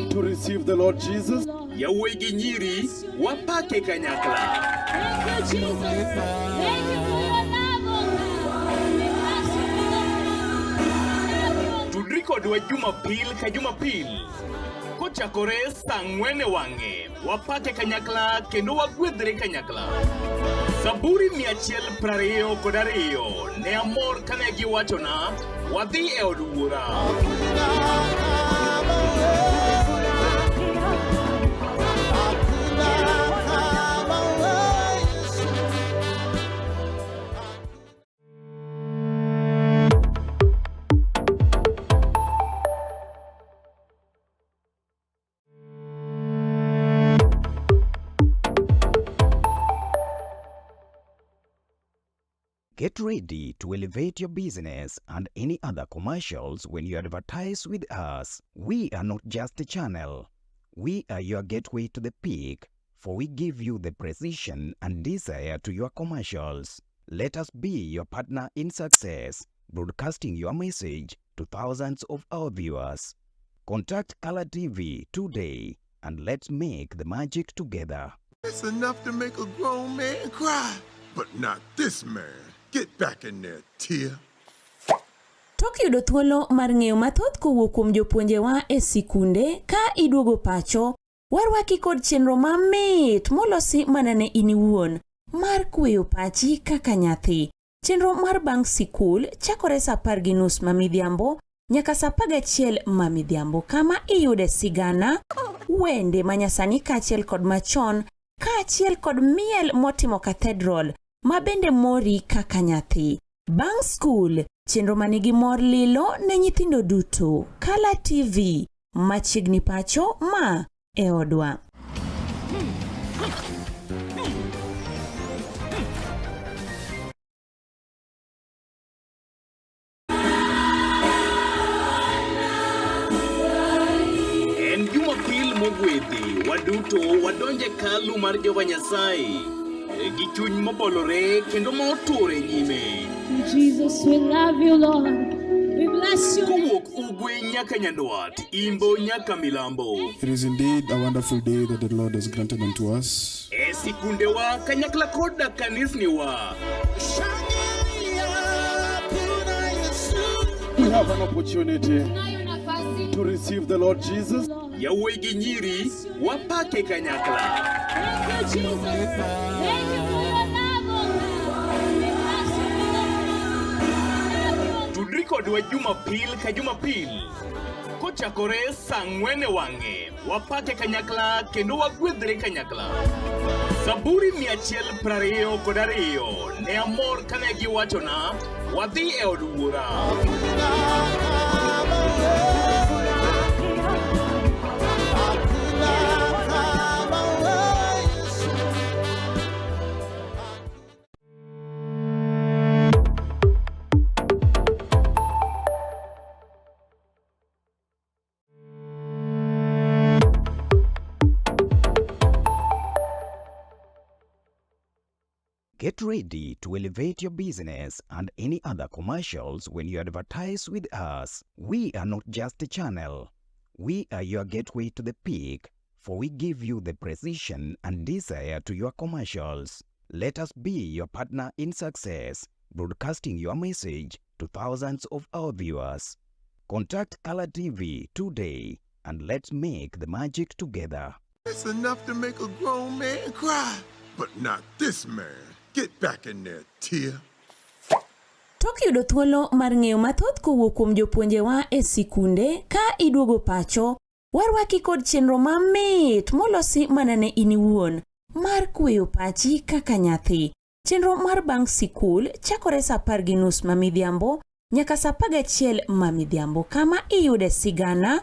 to receive the Lord Jesus. Yawuoyi gi nyiri wapake kanyakla. Thank you, Jesus. Thank you for your love. Tudri kodwa Jumapil ka Jumapil. Kochakore saa 4 wang'e, wapake kanyakla kendo wagwedhre kanyakla. Zaburi 122 ne amor kane giwachona wadhi e od wuora. Get ready to elevate your business and any other commercials when you advertise with us. We are not just a channel. We are your gateway to the peak, for we give you the precision and desire to your commercials. Let us be your partner in success, broadcasting your message to thousands of our viewers. Contact Color TV today and let's make the magic together. It's enough to make a grown man cry, But not this man. Get back in there, Tia. Tok yudo thuolo mar ng'eyo mathoth kowuok kuom jopuonjewa e sikunde ka iduogo pacho, warwaki kod chenro mamit molosi mana ne in iwuon mar kweyo pachi kaka nyathi. Chenro mar bang' sikul chakore saa 10:30 mamidhiambo nyaka saa 11 mamidhiambo, kama iyude sigana, wende manyasani kaachiel kod machon, kaachiel kod miel motimo cathedral ma bende mori kaka nyathi. Bang' skul, chenro manigi mor lilo ne nyithindo duto. Kala TV, machiegni pacho ma e odwa. En Jumapil mogwedhi, waduto wadonje kalu mar Jehova Nyasaye gi chuny mobolore kendo motore nyime. Jesus, we love you, Lord. We bless you. Kowuok ugwe nyaka nyandwat, imbo nyaka milambo. It is indeed a wonderful day that the Lord has granted unto us. E sikundewa kanyakla koda kanisniwa. We have an opportunity to receive the Lord Jesus. Yawuoyi gi nyiri wapake kanyakla. Thank you, Jesus. Thank you for your love, oh God. Tudri kodwa Jumapil ka Jumapil. Kochakore saa 4 wang'e, wapake kanyakla kendo wagwedhre kanyakla. Zaburi 122 ne amor kane giwachona, wadhi e od wuora. Get ready to elevate your business and any other commercials when you advertise with us. We are not just a channel. We are your gateway to the peak, for we give you the precision and desire to your commercials. Let us be your partner in success, broadcasting your message to thousands of our viewers. Contact Color TV today and let's make the magic together. It's enough to make a grown man cry, but not this man. Get back in there, Tia. Tok yudo thuolo mar ng'eyo mathoth kowuok kuom jopuonjewa e sikunde ka iduogo pacho, warwaki kod chenro mamit molosi mana ne in iwuon mar kweyo pachi kaka nyathi. Chenro mar bang' sikul chakore saa 10:30 mamidhiambo nyaka saa 11 mamidhiambo, kama iyude sigana,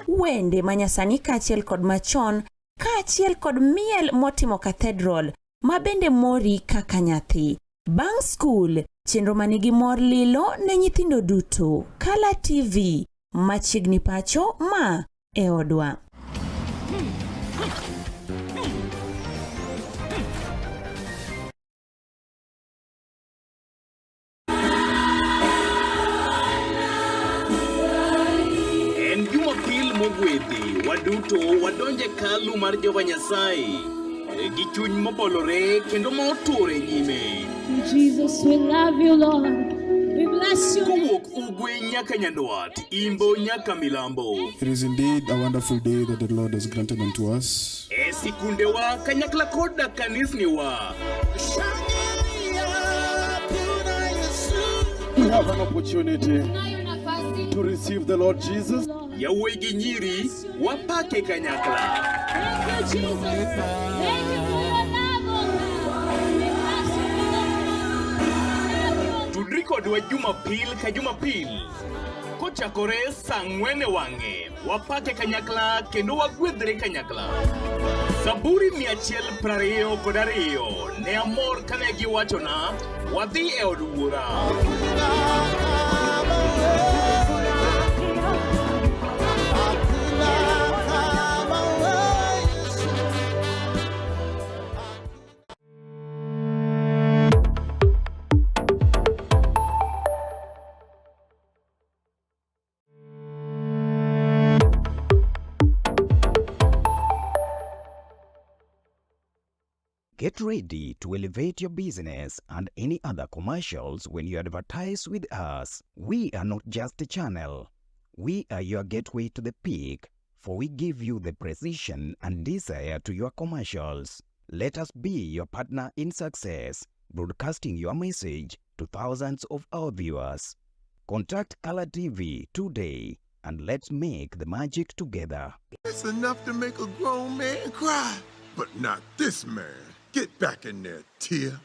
wende manyasani kaachiel kod machon, kaachiel kod miel motimo cathedral ma bende mori kaka nyathi. Bang' skul, chenro manigi mor lilo ne nyithindo duto. Kala TV, machiegni pacho ma e odwa. En Jumapil mogwedhi, waduto wadonje kalu mar Jehova Nyasaye gi chuny mobolore kendo motore nyime. Jesus, we love you, Lord. We bless you. Kowuok ugwe nyaka nyandwat, imbo nyaka milambo. It is indeed a wonderful day that the Lord has granted unto us. E sikundewa kanyakla koda kanisniwa. We have an opportunity to receive the Lord Jesus. Yawuoyi gi nyiri wapake kanyakla. Thank you, Jesus. Thank you for your love, oh God. Tudri kodwa Jumapil ka Jumapil. Kochakore saa 4 wang'e, wapake kanyakla kendo wagwedhre kanyakla. Zaburi 122 ne amor kane giwachona, wadhi e od wuora. Get ready to elevate your business and any other commercials when you advertise with us. We are not just a channel. We are your gateway to the peak, for we give you the precision and desire to your commercials. Let us be your partner in success, broadcasting your message to thousands of our viewers. Contact Color TV today and let's make the magic together. It's enough to make a grown man cry, but not this man. Get back in there, Tia.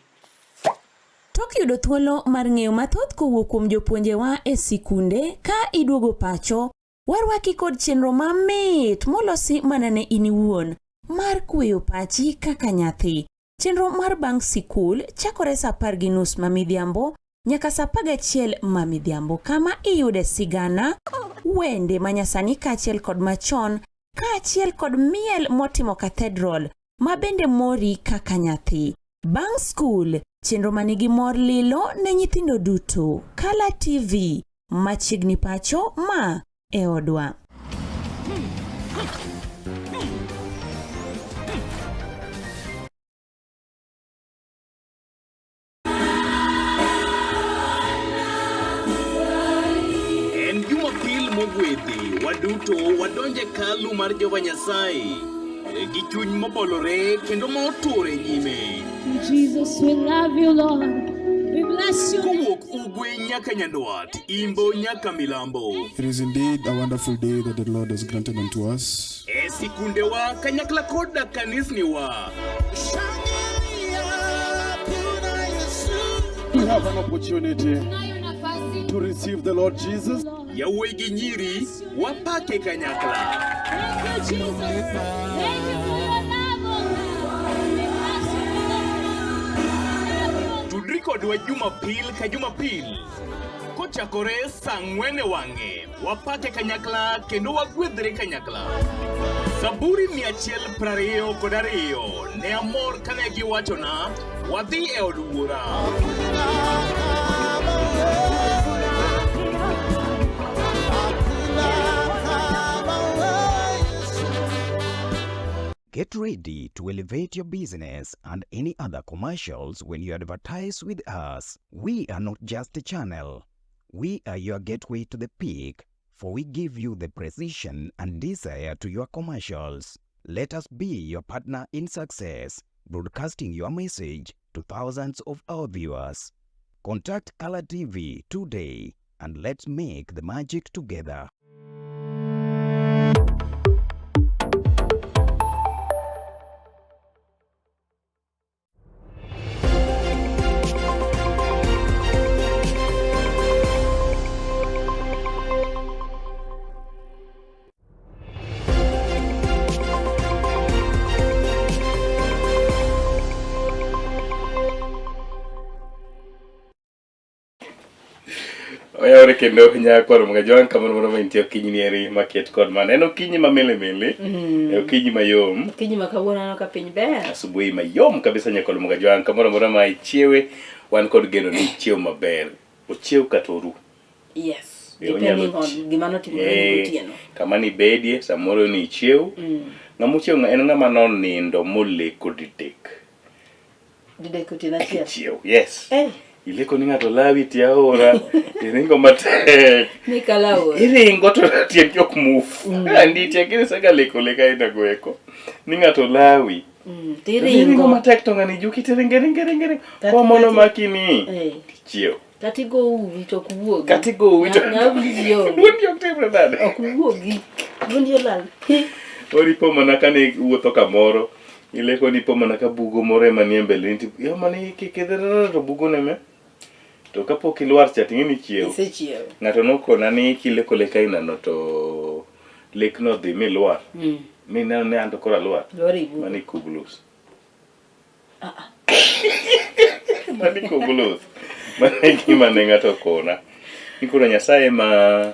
Tok yudo thuolo mar ng'eyo mathoth kowuok kuom jopuonjewa e sikunde ka iduogo pacho, warwaki kod chenro mamit molosi mana ne in iwuon mar kweyo pachi kaka nyathi. Chenro mar bang' sikul chakore saa 10:30 mamidhiambo nyaka saa 11 mamidhiambo, kama iyude sigana, wende manyasani kaachiel kod machon, kaachiel kod miel motimo cathedral ma bende mori kaka nyathi. Bang' skul, chenro manigi mor lilo ne nyithindo duto. Color TV, machiegni pacho ma e odwa. En Jumapil mogwedhi, waduto wadonje kalu mar Jehova Nyasaye gi chuny mobolore kendo motore nyime. Jesus, we love you, Lord. We bless you. Kowuok ugwe nyaka nyandwat, imbo nyaka milambo. It is indeed a wonderful day that the Lord has granted unto us. E sikundewa kanyakla koda kanisniwa. We have an opportunity to receive the Lord Jesus. Yawuoyi gi nyiri wapake kanyakla. Thank you, Jesus. Thank you for your love. Tudri kodwa Jumapil ka Jumapil. Kochakore saa 4 wang'e, wapake kanyakla kendo wagwedhre kanyakla. Zaburi 122 ne amor kane giwachona, wadhi e od wuora. Get ready to elevate your business and any other commercials when you advertise with us. We are not just a channel. We are your gateway to the peak, for we give you the precision and desire to your commercials. Let us be your partner in success, broadcasting your message to thousands of our viewers. Contact Color TV today and let's make the magic together. Oyawre kendo nyakwaro mga joan kamano mondo mantie okinyi nieri maket kod mana. En okinyi ma mele. Okinyi mayom. Okinyi ma kawuono ka piny ber. Asubuhi mayom kabisa nyakwaro mga joan kamano mondo ma ichiewe wan kod geno ni ichiew maber. Ochiew katoru. Yes. Depending on gima notimore gotieno. Kama ni bedie samoro ni ichiew. Ng'ama ochiew en ng'ama nonindo moleko didek. Didek otieno achiel. Ichiew, yes. Ileko ni ng'ato lawi tiaora, iringo matek. Ni kalawo. Iringo to tiek yok move. Andi tiek ni saka leko leka ina goeko. Ni ng'ato lawi. Tiringo matek to ng'ani juki tiringere. Kwa mono makini. Tichiew. Kati go uwi to kuwuogi. Kati go uwi to. Nyawinjo. Wundi ok timre nade. Okuwuogi. Wundi olal. Oripo mana kane wuotho kamoro. Ileko ni po mana ka bugo moro manie mbele ni yo mani kikedera to bugo ne me. To kapok ilwar cha ting'eni chiew. Isechiew. Ng'ato nokona ni kileko leka inano to lek no dhi milwar. Mi neno ne anto kora lwar. Mani kuglus. Mani kuglus. Mani gima ne ng'ato kona. Nikoro Nyasaye ma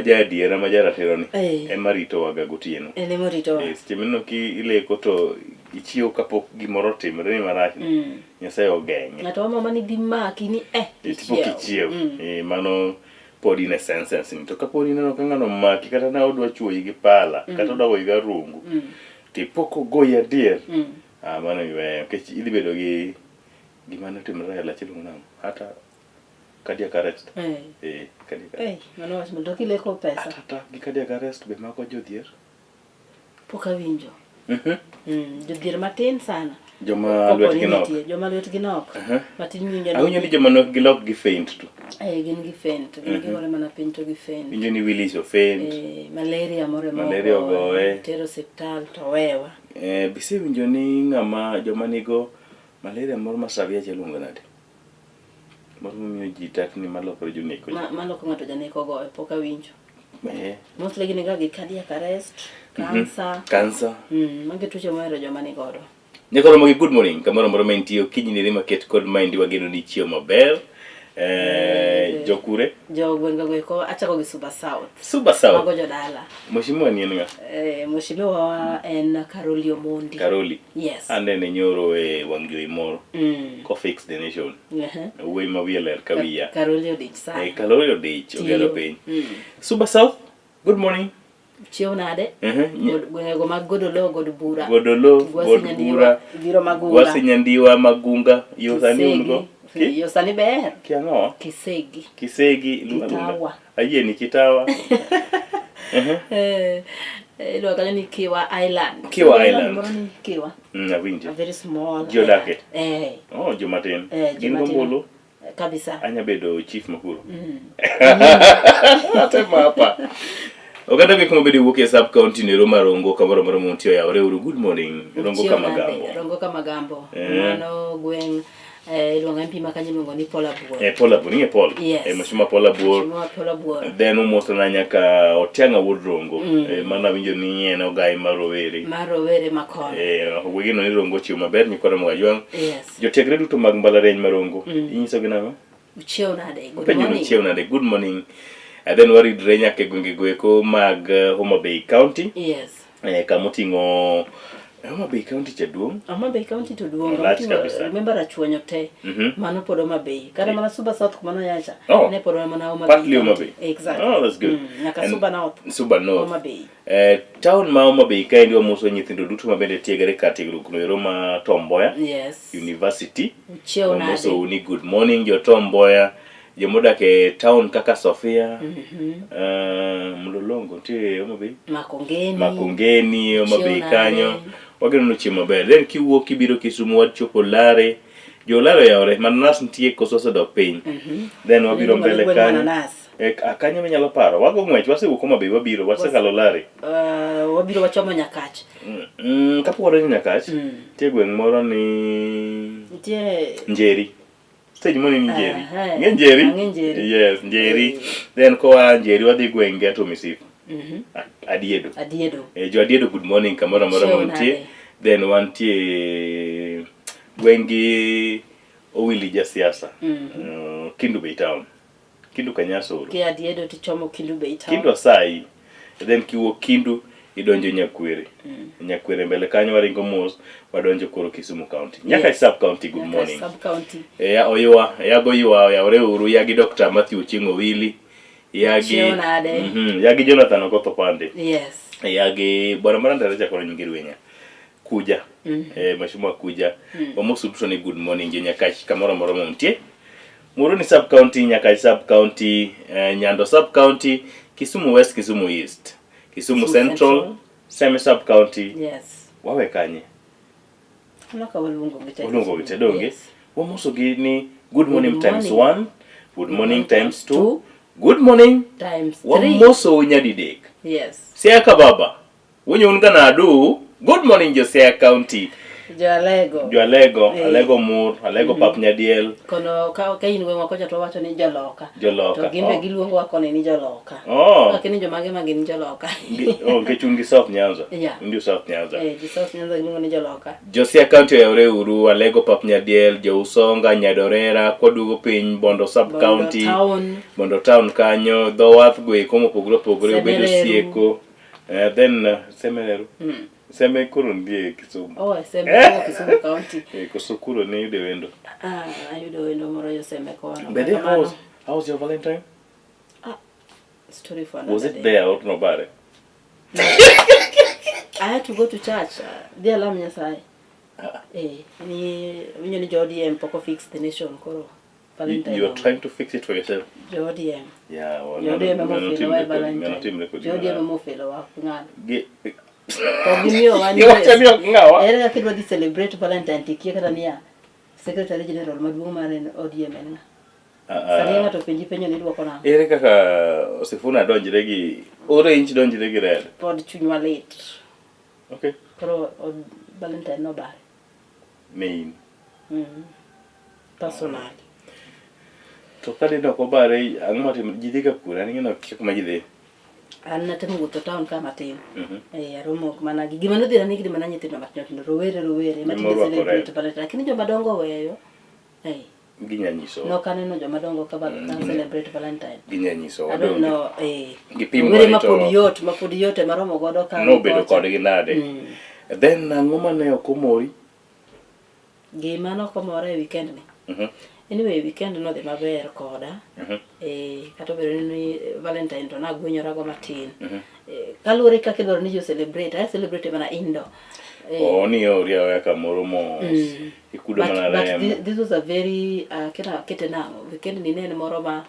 jadiera ma jaratiro ni ema rito waga gotieno. Ene morito. Seche mino ki ileko to ichiew kapok gimoro timre ni marach. Nyasaye ogeng'e. Ng'ato mama ni dhi maki ni Tipo kichiew. Mano pod in essence ni to kapod ineno ka ng'ano maki kata na odwa chuoyi gi pala kata odwa goyi ga rungu. Tipo kogoyi adier. Mano iweyo kech idhi bedo gi gima notimore e lachelo nam hata cardiac arrest. Cardiac arrest. Mano wach mondo kileko pesa. Hata gi cardiac arrest be mako jodhier. Pok awinjo. Jodhier matin sana. Joma lwetgi nok. Joma lwetgi nok. Matin winjo. Awinjo ni joma nok gi lok gi faint tu. Gin gi faint. Gin gi gore mana piny to gi faint. Winjo ni Willis o faint. Malaria more moko. Malaria ogoye. Tero hospital to wewa. Bise winjo ni ng'ama joma nigo malaria moro masavia chelungo nade. Moro miyo ji tatni malokore joneko. Maloko ng'ato janeko goye pok awinjo. Mostly gin ga gi cardiac arrest, cancer. Magi tuoche mohero joma ni godo. Nyakoro mogi good morning. Kamoro moro maintiyo kinyini maket kod mind wageno ni chiemo maber. Jokure? Jogwenga gweko achako gi Super South. Super South. Mago jodala. Mheshimiwa ni nga? Mheshimiwa en Karoli Omondi. Karoli. Yes. Ande ne nyoro e wangyo moro. Ko fix the nation. Uwe mawiele kawiya. Karoli odich sana. Karoli odich ogero piny. Super South. Good morning. Chieo nade? Gwengego mag Godolo, God Bura. Godolo, God Bura. Biro Magunga. Gwasi Nyandiwa, Magunga. Yosani ungo. Yosani ber. Kiang'o? Kisegi. Kisegi. Kitawa. Ayie ni Kitawa. Ilo kanyo ni Kiwa Island. Kiwa Island. Kiwa. Awinjo. A very small. Jodake. Oh, Jomatin. Gin gombolo. Kabisa. Anya bedo chief makuro. Atema hapa. Oganda be kuma bedo wuok e sub county ne Romarongo kamoro moro montiyo ya ore good morning. Rongo kama gambo. Rongo kama gambo. Mano gweng iluonga mpi makanye luongo ni Pola Buor. Pola Buor, ni Paul. Mheshimiwa Pola Buor. Mheshimiwa Pola Buor. Then almost na nyaka Otianga Wood Rongo. Mana winjo ni en ogai marowere. Marowere makono. Wegino ni Rongo chiwo maber mikoro mwajwang. Yes. Jotegre duto mag mbalariany marongo. Inyiso gi nang'o? Uchiew nade. Good morning. Uchiew nade. Good morning. Then waridre nyaka gwenge goeko mag Homa Bay County. Yes. Kamoting'o Homa Bay County chaduong'. Homa Bay County to duong'. Remember achuonyo te. Mano pod Homa Bay. Kada mana Suba South kumano yacha. Ne pod mana Homa Bay. Partly Homa Bay. Exactly. Oh, that's good. Nyaka Suba North. Suba North. Homa Bay. Town ma Homa Bay kaendi wamoso nyithindo duto mabende tiegre ka tiegruok no ero ma Tom Mboya. Yes. University. Uchiew nade. Wamoso uni good morning jo Tom Mboya. Jomodak e town kaka Sofia. Mlolongo tie Homa Bay. Makongeni Homa Bay kanyo. Wageno no chiemo maber. Then kiwuok kibiro Kisumu wachopo Lare. Jo Lare yaore mananas nitie koso osedok piny. Then wabiro mbele kanyo. Kanyo menyalo paro. Wago ng'wech wasewuok Homa Bay wabiro wasekalo Lare. Wabiro wachomo Nyakach. Kapok wadonjo Nyakach, tie gweng' moro ni Njeri. Stage moni ni Njeri. Njeri? Yes, Njeri. Then koa Njeri wadhi gweng' Geto Misifu. Adiedo. Jo Adiedo good morning kamoro moro montie. Then wantie gwengi Owili jasiasa. Kindu Bay Town. Kindu Kanyasoro. Ki Adiedo tichomo Kindu Bay Town. Kindu Asai. Then kiwuok Kindu idonjo Nyakwere. Nyakwere mbele kanyo waringo mos wadonjo koro Kisumu County. Nyaka sub county good morning. Sub county. Oyiwa, yago yiwa yaore uru yagi Dr. Matthew Chingo Willy. Yagi yagi Jonathan Okoth Opande. Yes. Yagi bwana Maranda recha kono nyingirwenya. Kuja. Mheshimiwa Kuja. Wamoso duto ni good morning jo Nyakach kamoro moro montie. Muro ni sub county, Nyakach sub county, Nyando sub county, Kisumu West, Kisumu East. Kisumu Central, Semi sub county. Yes. Wawe kanye. Unaka walungo gite. Walungo gite donge. Yes. Wamoso gini good morning times 1, good morning times 2, good morning times 3. Wamoso unyadidek. Yes. Siaka baba. Wenye unga adu. Good morning Josiah County. Alego Mur, Alego Pap Nyadiel. Kono ka inwe wakocha to wacho ni Joloka. To gimbe giluongo wakone ni Joloka. Lakini jomage magi ni Joloka. Ngechungi South Nyanza. Ndio South Nyanza. South Nyanza giluongo ni Joloka. Josiah County yaore uru, Alego Pap Nyadiel, Jousonga, Nyadorera, kwadugo piny Bondo Sub County. Bondo Town kanyo, Dhowath gweko mopogore opogore obedo Sieko. Then Semeru. Seme kuro ndie Kisumu. Seme Kisumu County. Koso kuro ne yude wendo. Yude wendo moro yo seme kono. But then how was your Valentine? Story for another Was it day. there or no bare? I had to go to church. Dear Lam Nyasai. Ni winyo jo ODM poko fix the nation koro. You are trying to fix it for yourself. Jo ODM. Yeah, well, Jo ODM mo feel wa Valentine. Jo ODM mo feel wa ngan. Pogimio wani. Era kidwa di celebrate Valentine tikia kata niya. Secretary General maduong' mar ODM en. Sani ng'ato penjo ni duoko nang'o? Ere kaka Sifuna donjre gi orange donjre gi red. Pod chunywa lit. Okay. Koro Valentine no bare. Main. Personal. To kadi no ko bare ang'o matim jidhi ka kura ni ng'ino kik ma jidhi. An natemo wuotho town kama tin. Aromo mana gi gima nodhira ni gima nyithindo matindo rowere matinde celebrate Valentine. Lakini joma dongo weyo. Ginyanyiso. No kaneno joma dongo ka celebrate Valentine. Ginyanyiso. I don't know. Gipimo mapod yot maromo godo ka. No bedo kodgi nade. Then ang'o mane okomori? Gima nokomora e weekend ni. Anyway, weekend no dhi maber koda. Kata bedo ni Valentine to nagwenyora go matin. Kaluwore kaka idwaro ni jo celebrate, I celebrate mana indo. Ni ori awe kamoro mos. Ikudo mana remo. This was a very kete na weekend ni nene moro ma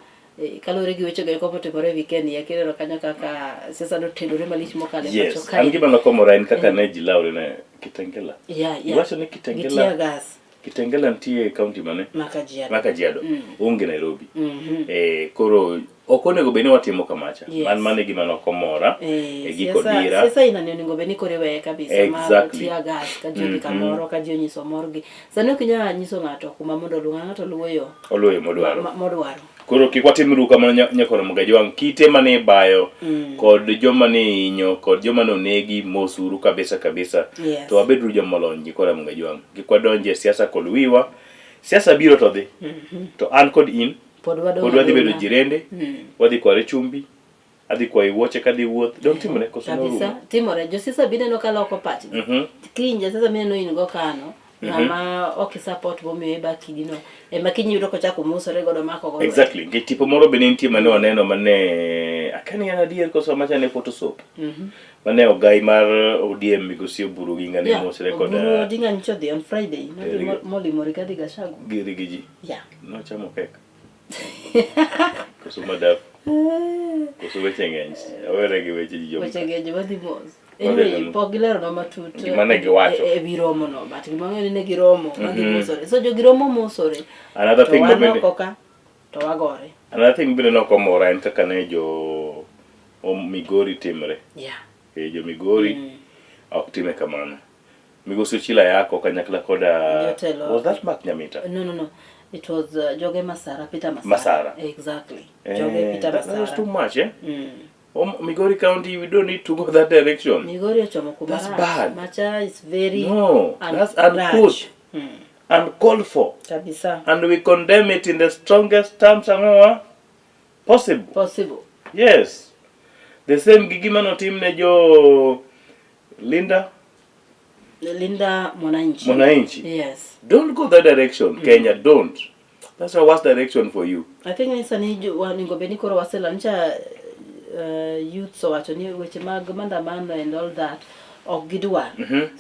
kaluwore gi weche go komotimore weekend ya kero kanyo kaka sasa no tendore malich mokale macho kai. Yes, gima nokomora en kaka ne ji laure ne Kitengela. Iwacho ni Kitengela. Kitengela ntie county mane? Makajiado. Onge Nairobi. Koro okonego beni watimo kamacha. Mane gima nokomora giko dira. Sasa inanego beni korewe kabisa ma tia gas ka jodi kamoro ka jodi nyiso morgi. Sano kinya nyiso ng'ato kuma mondo luonga ng'ato luoyo. Oluoyo modwaro. Koro kikwatimru kama nyakoro Mugajwang kite mane bayo kod joma ne hinyo kod joma no negi mosuru kabisa to wabedru joma lony kora Mugajwang kikwadonje siasa kod wiwa siasa biro to dhi to an kod in pod wadhi bedo jirende wadhi kware chumbi adhi kwa Weche kadhi wuoth don't timore koso no kabisa timore jo siasa bineno kaloko pach kinje sasa meno in go kano Nama support bomi baki dino makinyi yudo ko chako musore godo mako godo exactly tipo moro benenti mane oneno mane akani yana dier koso macha ne photoshop mane ogai mar ODM Migosi Oburu gi ngane musore koda Oburu dinga ncho on Friday no moli morikadi gashago gigi no chamo kek koso madaf koso weche ng'eny awere gi weche joma weche ng'eny wadhi mos anyway pogilero no matut gimane giwacho e biromo no but gimang'eni ne giromo magimosore so jo giromo mosore another thing bende to wagore another thing bende nokomora en kaka ne jo Migori timre jo Migori ok time kamano Migosi Chila yako kanyakla koda was that Mark Nyamita no it was Joge Peter Masara exactly Joge Peter Masara that was too much Migori County, we don't need to go that direction. Migori that's bad. Macha is very that's uncouth. Uncalled for. Kabisa. And we condemn it in the strongest terms possible. Yes. The same Gigimano team nejo Linda Mwananchi. Yes. Don't go that direction, Kenya. Don't. That's the worst direction for you. I think it's an ingobeni koro wasela ncha youth so wacho ni weche mag mandamano and all that ok gidwar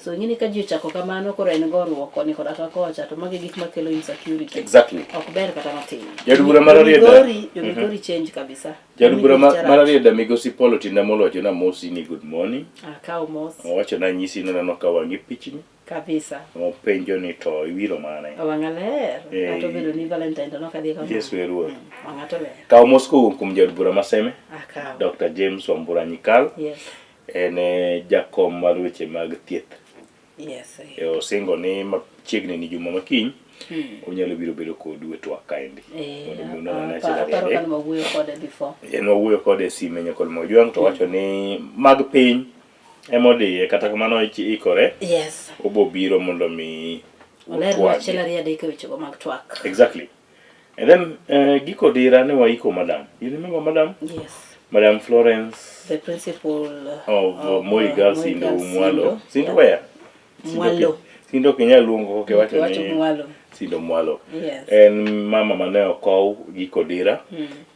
so ngini ka ji chako kamano koro en goruok koni koda ka kocha to magi gik makelo insecurity exactly ok ber kata matin jadubura mararieda Migori change kabisa jadubura mararieda Migosi Polo tinda molocho na mosi ni good morning akaw mos owacho na nyisi no ka wangi pichni kabisa penjo ni to iwiro mane wangaler ato bedo ni Valentine to no kadhi kamano yes we ruo wangato ber kaw Moscow kum jadubura maseme akaw Dr. James Wambura Nyikal yes ene jakom mar weche mag thieth yes osingo ni machiegni ni juma makiny onyalo biro bedo kod wetwa kaendi wuoyo kode sime nyakol Mugajwang to wacho ni mag piny emodiye kata kamano ikore obo biro mondo mi exactly and then giko dira ne waiko madam you remember madam Madam Florence the principal of Moi Girls Sindo Mwalo Sindo where Sindo Kenya luongo ke wacho ni Sindo Mwalo en mama mane okow giko dira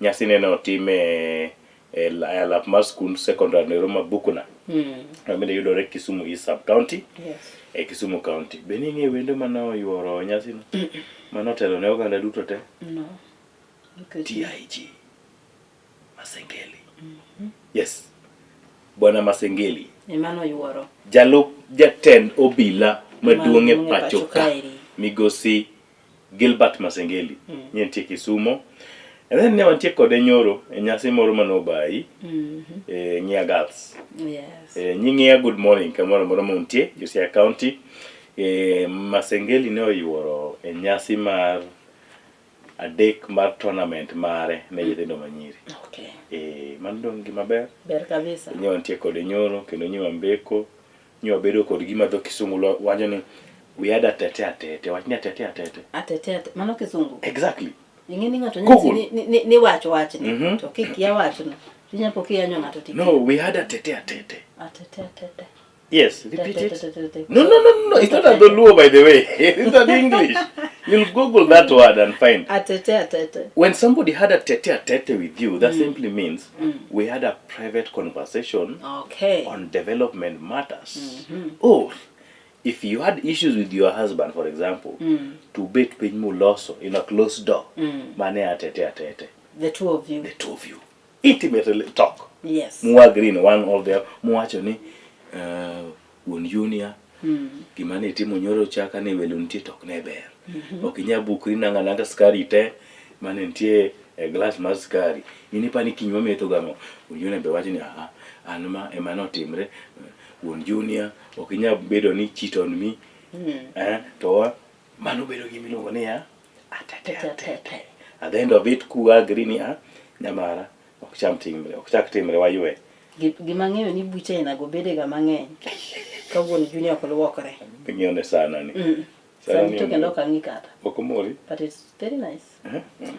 nyasi ne otime e lap mar skul secondary Nonro Bukuna Bende yudore Kisumu East Sub County. Yes. Kisumu County. Bende ing'e wendo mano yuoro nyasi no. Mano telo ne oganda duto te. No. TIG. Masengeli. Yes. Bwana Masengeli. Emano yuoro. Jalup jatend obila maduong' e pacho ka. Migosi Gilbert Masengeli. Nientie Kisumo. And then ne wantie kode nyoro e nyasi moro manobai. Ng'ia Girls. Yes. Nying'ia good morning kamoro moro montie Busia County. Masengeli ne oyuoro e nyasi mar adek mar tournament mare ne nyithindo manyiri. Okay. Mano dong' gima ber. Ber kabisa. Nyo wantie kode nyoro kendo nyo mbeko. Nyo bedo kod gima dho Kisungu wacho ni we had a tete. Wach ni atete. Atete. Mano Kisungu. Exactly. Ing'eni ng'ato nyasi ni wachni. To kikia wachno. Tinya pokia nyo ng'ato tiki. No, we had a tete. Atete. Yes, repeat it. No. It's not a Luo, by the way. It's an English. You'll Google that word and find. Atete. When somebody had a tete with you, that simply means we had a private conversation on development matters. Or if you had issues with your husband, for example, to bet Muloso in a closed door, mane atete. The two of you. Intimately talk. Yes. Mu agree in one of them. Mu wacho ni un junior. Kimane timo nyoro chaka ne welo ntie tok ne ber. Okinya bukri nanga skari te mane ntie e glass mar skari. Ini pani kinywa meto gamo. Un junior be wacho ni anuma emano timre. Un junior okinya bedo ni cheat on me. To mano bedo gimiluongo ni atete. At the end of it ku agree ni nyamara ok timre waywe. Gima ng'eyo ni buche ina go bede ga mang'eny. Ka wuon junior ko luokore. Ng'ione sana ni. Sana to kendo ka ng'i kata. Okomori. But it's very nice.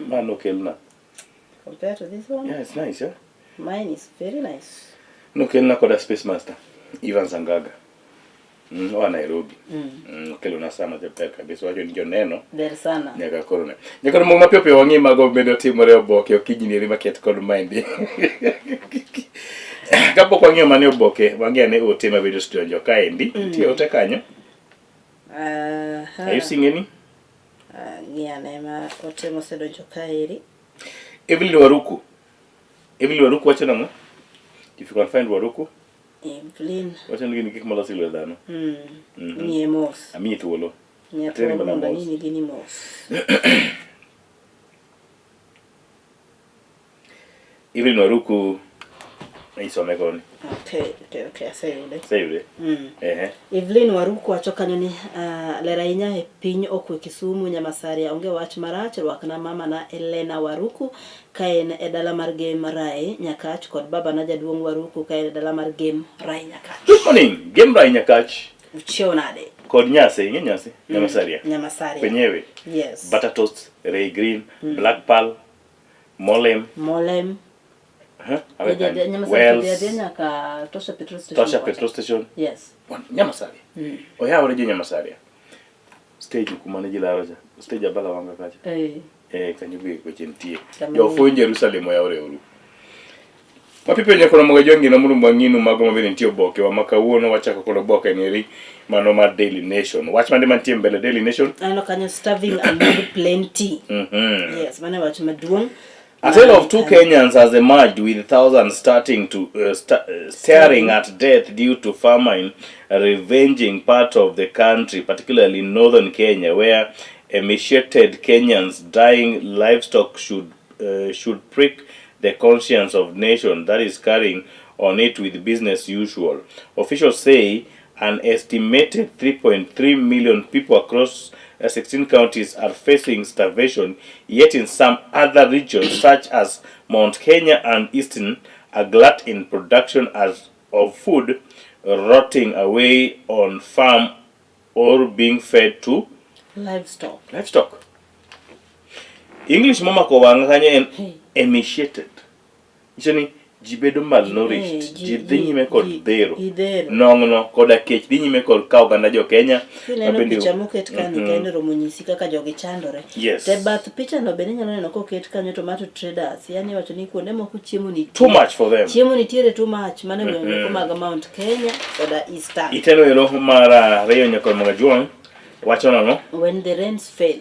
Mano kelna. Compared to this one? Yeah, it's nice, yeah. Mine is very nice. No kelna koda Space Master. Ivan Sangaga. Wa Nairobi. Kelona sana jaber kabisa wacho ni joneno. Ber sana. Nyaka korone. Nyaka mo mapio wang'i mago bedo timore Oboke okijini maket kod mind. Kapok wang'iyo mane Oboke, wang'iyo ne ote mabedo studio kaendi. Tie ote kanyo. Are you seeing any? Ng'iya ne ma ote mosedonjo kaeri. Evelyn Waruku wacho nang'o? If you can find Waruku. Evelyn. Wacho ni gik malosi lwe dhano. Ng'iye mos. Amiyi thuolo. Ng'iye thuolo mondo ng'ini gini mos. Evelyn Waruku isome koni. Okay, aseyude. Sayude. Evelyn Waruku wacho kanyo ni lera inya e piny okwe Kisumu Nyamasaria onge wach marach rwakna mama na Elena Waruku kaen e dala mar Game Rai Nyakach kod baba na jaduong' Waruku kaen e dala mar Game Rai Nyakach. Good morning, Game Rai Nyakach. Ucheo nade? Kod nyase, Nyamasaria. Nyamasaria. Penyewe. Yes. Butter toast, Ray Green, Black Pearl, Molem. Wells. Tosha Petrol Station. Yes. Nyamasaria. Oya oreje Nyamasaria. Stage kumane jilaroja. Stage abala wanga kacha. Kanyubi kwechentie. Yo Jerusalem oya ore uru. Mapipe nyakona mga jongi na muru mwanginu mago mabini ntio Oboke wa maka uono wachaka kuna Oboke niri manoma Daily Nation. Watch mande mantie mbele Daily Nation. Ano kanyo starving amid plenty. Yes, mane watch maduong. A tale of two Kenyans has emerged with thousands staring at death due to famine ravaging part of the country, particularly in northern Kenya, where emaciated Kenyans dying livestock should prick the conscience of nation that is carrying on it with business usual. Officials say an estimated 3.3 million people across 16 counties are facing starvation, yet in some other regions such as Mount Kenya and Eastern are glut in production of food rotting away on farm or being fed to livestock. English mama ko wanga kanye emaciated. Ichoni ji bedo malnourished, ji dhi nyime kod dhero, nong'no koda kech dhi nyime kod ka oganda jo Kenya. Kineno picha moket kani kende romo nyisi kaka jogi chandore. Te bath picha no bende nyalo neno koket kanyo tomato traders, yani wacho ni kuonde moko chiemo ni too much for them. Chiemo nitiere too much, mane gwenge mag Mount Kenya koda Eastern. Iteno ero mar ariyo nyakor Magajuang wacho nang'o? When the rains fail,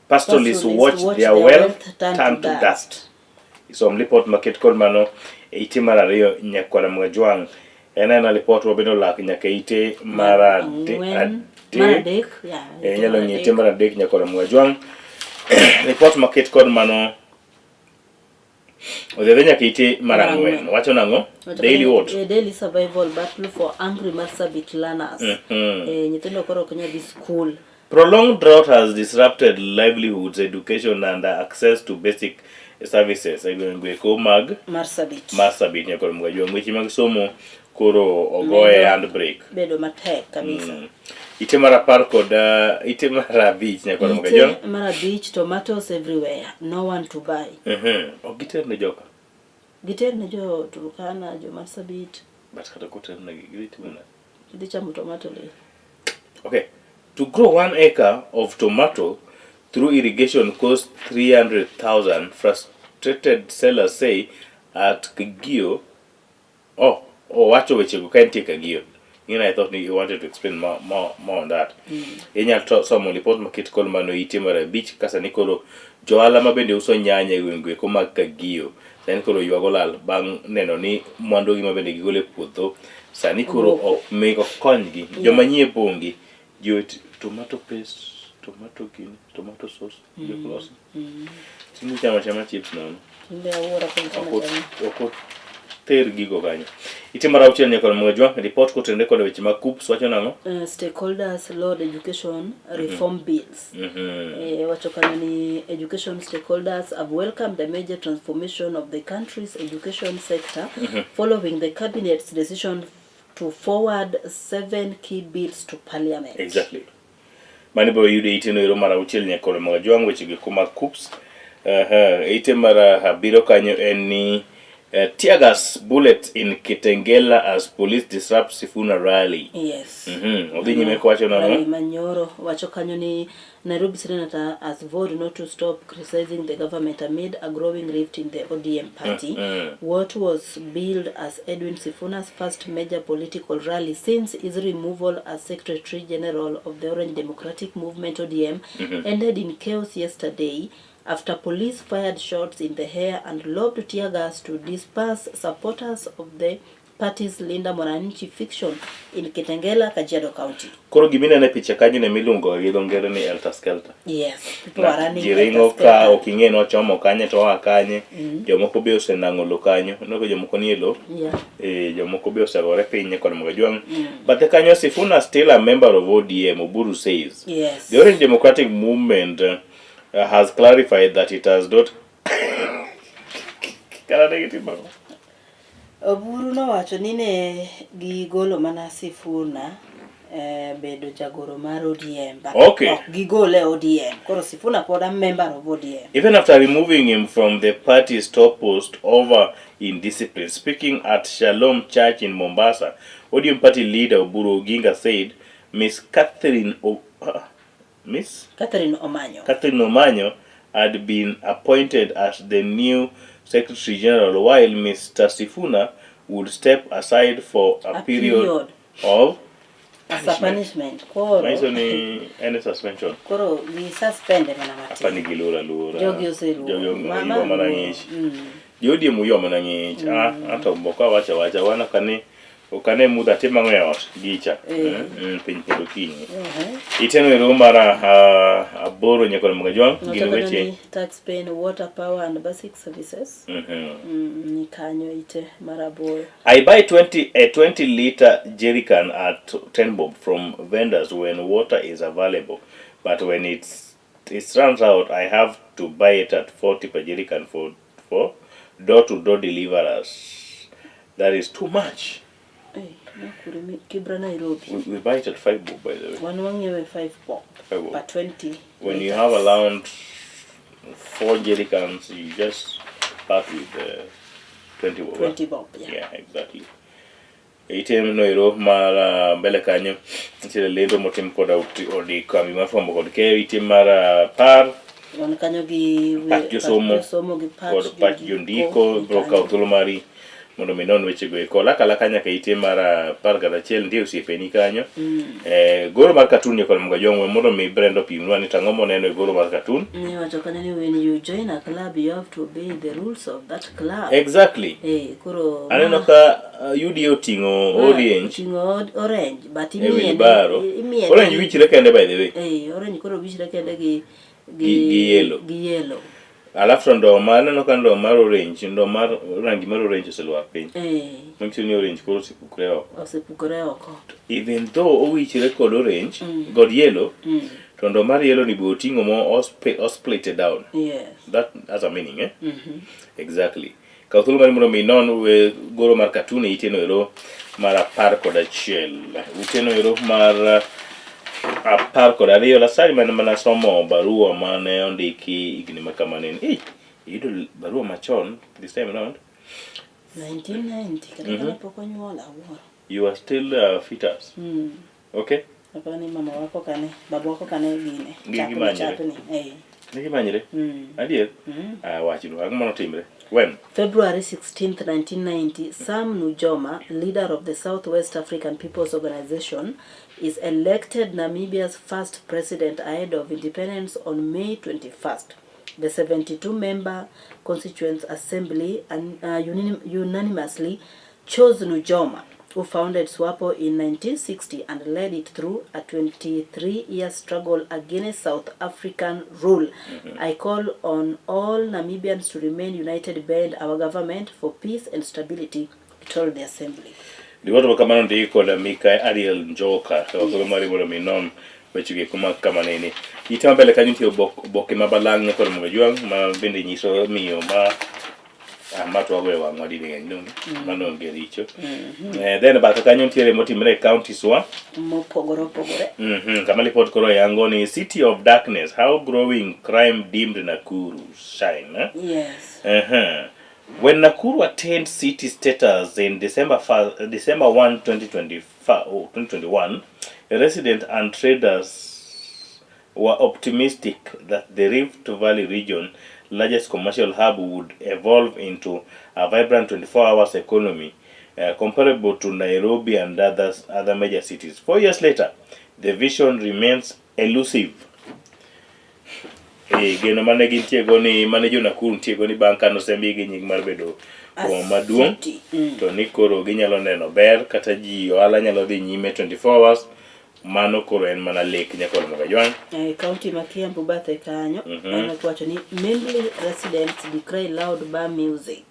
pastoralists watch their wealth turn to dust. Isom report maket kod mano e ite mar ariyo nyakor Magajuang. En report wabendo lak nyaka ite mar adek. Nyalo ng'ite mar adek nyakor Magajuang. Report maket kod mano odhi nyaka ite mar ang'wen. Wacho nang'o? Daily what? Daily survival battle for angry Marsabit learners. Nyithindo koro ok nyal dhi school. Prolonged drought has disrupted livelihoods, education and access to basic services. Gweko mag Marsabit nyakor Magajuang. Weche mag somo koro ogoye handbrake. Bedo matek kabisa. Ite mar apar kod ite mar abich nyakor Magajuang. Ite mar abich, tomatoes everywhere, no one to buy. Ok giter ne joka? Giter ne jo Turkana, jo Marsabit. But kata koter ne gitimo. Gidhi chamo tomato le. Okay. To grow 1 acre of tomato through irrigation costs 300,000. Frustrated sellers say at Kagio. Wacho weche go can't take Kagio. I thought you wanted to explain more on that. Inyal somo report maket kod mano ite mar abich kasa nikolo joala mabende uso nyanya e gwenge ko mag Kagio. Sani koro yuago lal bang' neno ni mwandu gi mabende gigole puodho. Sani koro ok konygi. Joma nyie bongi. Tomato paste, tomato sauce, close. Sini chama chips na. Mbe awora Oko ter gigo kanyo. Ite mar auchiel nyakor Magajuang report kotende kod weche mag KUPS wacho nang'o? Stakeholders load education reform bills. Wacho kanyo ni education stakeholders have welcomed the major transformation of the country's education sector following the cabinet's decision to forward 7 key bills to parliament. Exactly. Mani bo yude ite no ero mar auchiel nyakor Magajuang weche gi kuma KUPS. Ite mar abiro kanyo en ni tear gas bullets in Kitengela as police disrupt Sifuna rally. Yes. Odhi nyime kwacho nang'o? Rally manyoro wacho kanyo ni Nairobi senator has vowed not to stop criticizing the government amid a growing rift in the ODM party. What was billed as Edwin Sifuna's first major political rally since his removal as Secretary General of the Orange Democratic Movement ODM ended in chaos yesterday after police fired shots in the air and lobbed tear gas to disperse supporters of the party's Linda Mwananchi fiction in Kitengela, Kajiado County. Koro gimina ne picha kanyo ne milungo gi ngere ni Elter Skelter. Yes, people are running. Jiringo ka oking'e no chomo kanye to akanye. Jomoko be osenang'o lo kanyo. Nogo jomoko ni lo. Jomoko be osagore piny nyakor Magajuang. But the Kanyo Sifuna still a member of ODM, Oburu says. Yes. The Orange Democratic Movement has clarified that it has not. Oburu no wacho ni ne gigolo mana Sifuna bedo jagoro mar ODM, but gigole ODM. Koro Sifuna pod a member of ODM. Even after removing him from the party's top post over indiscipline, speaking at Shalom Church in Mombasa, ODM party leader Oburu Oginga said Miss Catherine Omanyo had been appointed as the new Secretary General, while Mr. Sifuna would step aside for a period of punishment. Koro any suspension. Koro we suspend mana mati. Hapa ni gilura. Jogi oselu. Mama manang'ich. Jodi muyo manang'ich. Anto boka wacha wana kane muda tema ng'eot gicha. Piny podo kinyi. Iteno ero mara aboro nyakor Magajuang gin weche tax paying, water, power and basic services. Ni kanyo ite mara aboro. I buy 20-liter jerrycan at 10 bob from vendors when water is available, but when it runs out I have to buy it at 40 per jerrycan for door-to-door deliverers. That is too much. We buy it at 5 bob, by the way. One year 5 bob. But 20. When you have around 4 jerrycans, you just start with 20 bob. Yeah, exactly. Item noiro mar mbele kanyo nitiere lendo motim kod odi kambi mar fwambo kod keyo item mar par Wan kanyo gi pach josomo gi kod pach jondiko bro kawo thuolo mari mondo mi non weche go eko laka nyaka item mar 11 nitie osiepeni kanyo. Goro mar cartoon kod mga jongwe mondo mi Brenda opimnwa ni tang'o moneno e goro mar cartoon. Wacho kanyo ni when you join a club you have to obey the rules of that club. Exactly. Koro aneno ka UDA oting'o orange but imiye orange wichre kende by the way. Orange koro wichre kende gi yellow. Alafu ndo aneno ka ndo mar orange, ndo mar rangi mar orange oselwar piny. Manyiso ni orange koro osepukore oko. Even though owichre kod orange kod yellow, to ndo mar yellow ni be oting'o mo split down. Yes. That has a meaning, eh? Exactly. Kaw thuolo mari mondo mi non we goro mar cartoon iteno ero mar 11. Uteno ero mar 12 lasari mana somo barua mane ondiki igni makamane. Yudo barua machon this time around 1990 kana poko nyuola wuoro. You are still fetus. Okay. Apani mama wako kane, babu wako kane gine. Nigi manyre. Adier. Wachino ang'o mano timre. When? February 16th, 1990, Sam Nujoma, leader of the Southwest African People's Organization, is elected Namibia's first president ahead of independence on May 21st. The 72-member Constituent Assembly unanimously chose Nujoma, who founded SWAPO in 1960 and led it through a 23-year struggle against South African rule. I call on all Namibians to remain united behind our government for peace and stability, told the assembly. Liwoto kamano ndiko la Mika Ariel Njoka, kwa mari mondo minon weche kuma kama nini. Itama mbele kanyo ntie oboke mabalang kod mga juang ma bende nyiso miyo mato wago ewa mwadi ni ng'enyo mano ngericho. Then baka kanyo ntiere motimre counties wa mopogore. Kama lipot koro yango ni City of Darkness, how growing crime dimmed Nakuru shine. Yes. When Nakuru attained city status in December 1, 2021, residents and traders were optimistic that the Rift Valley region, largest commercial hub, would evolve into a vibrant 24-hour economy comparable to Nairobi and other major cities. 4 years later, the vision remains elusive. Geno mane gintie go ni mane jo Nakuru ntie go ni bang' kano sembi gi nying mar bedo maduong' to ni koro ginyalo neno ber kata ji ohala nyalo dhi nyime 24 hours. Mano koro en mana lek nyakol mga jwang. County ma Kiambu bathe kanyo wacho ni Membli residents decry loud bar music.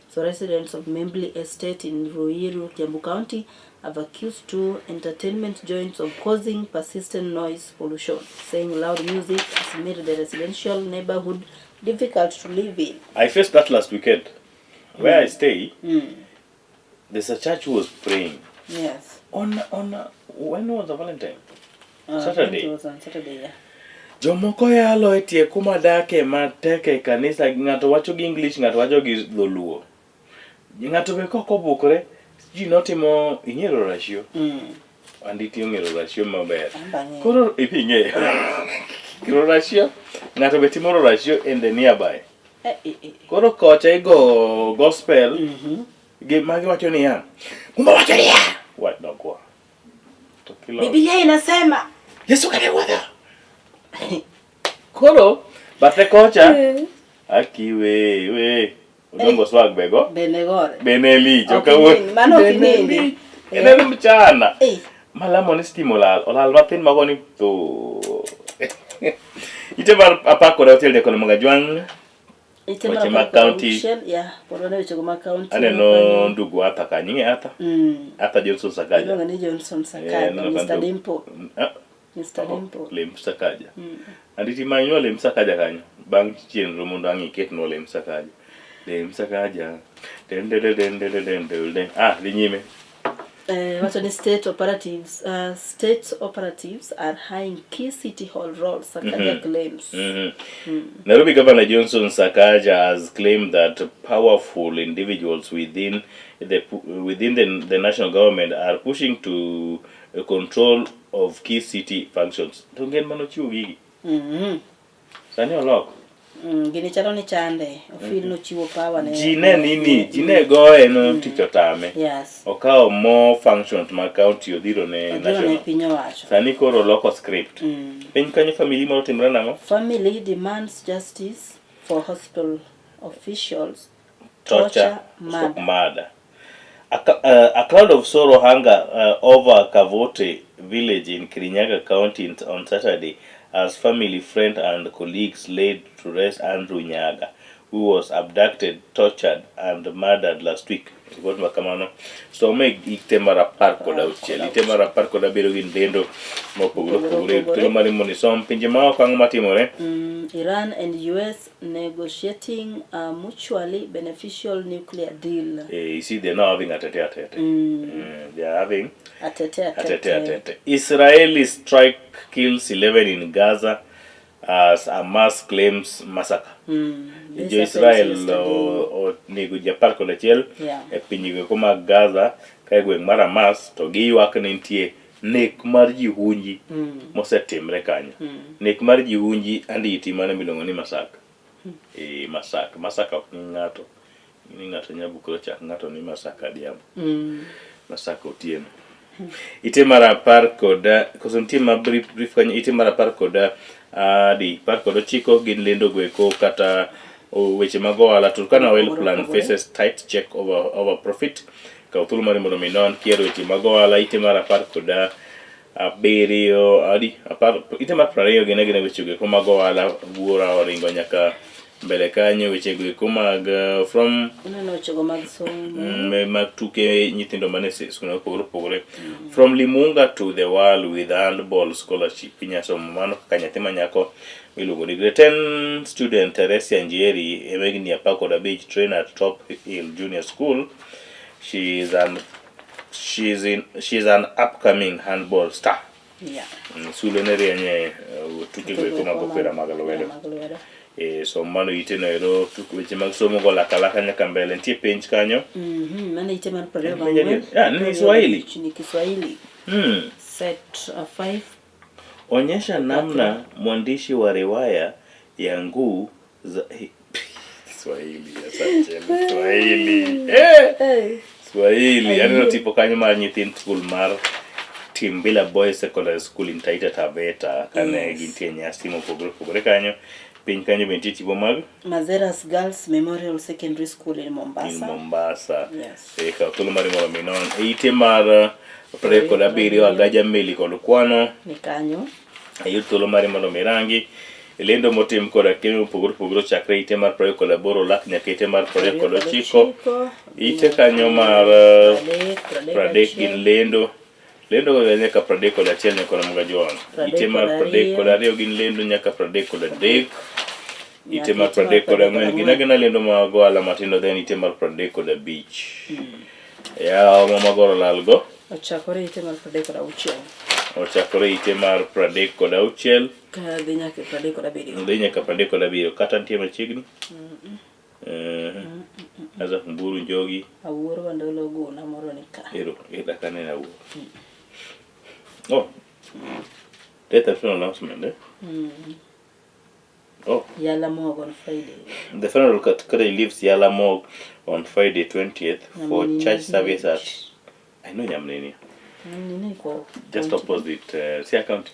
So residents of Membli Estate in Ruiru, Kiambu County have accused two entertainment joints of causing persistent noise pollution, saying loud music has made the residential neighborhood difficult to live in. I faced that last weekend. Where I stay, there's a church who was praying. Yes. On when was the Valentine? Saturday. It was on Saturday, yeah. Jomoko yalo etie kuma dake mateke kanisa, ng'ato wacho gi English, ng'ato wacho gi dholuo. Ng'ato be koko bukore, ji notimo ing'ero ratio. Anditi ong'ero ratio maber. Koro iping'e. Ng'ero ratio, ng'ato be timo ratio in the nearby. Koro kocha igo gospel, magi wacho ni ya. Kumba wacho ni ya. What no kwa. Biblia inasema Yesu kaniwadha. Koro bathe kocha akiwe udongo swag bego beneli joka mano kinindi ene mchana malamo ni stimulal olal matin magoni to ite bar apako da hotel de kono mga jwang Weche mag county. Yeah, porone weche mag county. Aneno ndugu hata kanyinge hata. Hata Johnson Sakaja. Ndio Johnson Sakaja, Mr. Dimpo. Mr. Dimpo. Lem Sakaja. Anditi manyo Lem Sakaja kanyo. Bang chenro mondo angiket no Lem Sakaja. Lem Sakaja. Den. Ah, linyime. What are the state operatives? State operatives are hiring key city hall roles, Sakaja claims. Nairobi Governor Johnson Sakaja has claimed that powerful individuals within the national government are pushing to control of key city functions. Tungen mano chiwo Sani oloko. Gini chalo ni chande, ofil no chiwo power ne. Jine goye no tich otame. Yes. Okao more functions ma county odhiro ne national. Piny owacho. Sani koro loko script. Piny kanyo family moro timre nango? Family demands justice for hospital officials. Torture, murder. A cloud of sorrow hunger over Kavote village in Kirinyaga County on Saturday as family, friend and colleagues laid to rest Andrew Nyaga, who was abducted, tortured and murdered last week. So make itemara parko da uchel. Itemara parko da biro gin dendo mopogore. Tulo mari monisom pinje mao kang matimore. Iran and US negotiating a mutually beneficial nuclear deal. You see, they're not having a tete-a-tete. They are having a tete-a-tete. Israeli strike kills 11 in Gaza as Hamas claims massacre. Jo Israel o nego japar kod achiel e pinje kuma Gaza ka gweng mar Hamas to giywak ni nitie nek mar ji hunji mosetimre kanyo. Nek mar ji hunji anditi mana miluongo ni massacre. Massacre ok ni ng'ato. Ni ng'ato nyabukro chak ng'ato ni massacre diambo. Massacre otieno. Ite mara par koda kosuntie ma brief kanyo ite mara par koda di par koda chiko gin lendo gweko kata weche mag ohala. Turkana Oil Plan faces tight check over profit. Ka utulu mari mondo minon kiero weche mag ohala ite mara par koda abirio ite mara prario gine weche gweko mag ohala buora oringo nyaka mbele kanyo weche gweko mag from mag tuke nyithindo mane skuna pogore from Limunga to the world with handball scholarship inyasomo mano kaka nyathi manyako miluongo ni grade 10 student Teresia Njeri emegni apako da beach trainer at Top Hill Junior School. She's an upcoming handball star. Suleneri anye tuke gweko mag opira mag lwedo. So mano ite no ero weche mag somo go laka nyaka mbele ntie penj kanyo. Mane ite man preo ni Swahili. Ni Kiswahili. Set 5. Onyesha namna mwandishi wa riwaya ya Nguu za Swahili asante Swahili ano tipo kanyo mar nyithind school mar Timbila Boys Secondary School in Taita Taveta kane gintie nyasi mopogore kanyo. Piny kanyo bentie tipo mag Mazeras Girls Memorial Secondary School in Mombasa. Yes. Ka tolo mari moro minon ite mar preko da birio agaja meli kod kwano ni kanyo. Ayo tolo mari moro mirangi lendo motim koda kemi pogoro chakre ite mar preko da boro lak nyaka ite mar preko da chiko ite kanyo mar pradek gin lendo go nyaka pradeko da chiel nyaka mga joan ite mar pradeko da rio gin lendo nyaka pradeko da dek ite mar pradeko da ng'wen gina lendo mag ohala matindo then ite mar pradeko da beach ya magoro lalgo ochakore ite mar pradeko da uchiel ka dhi nyaka pradeko da birio kata ntie machiegni asa mburu njogi awuoro bandolo guna moro ni ka eda kanena awuoro Oh, that's a funeral announcement, Oh. Yalamog on Friday. The funeral category leaves Yalamog on Friday 20th for church service at I know Yamnini. Just opposite Sia County.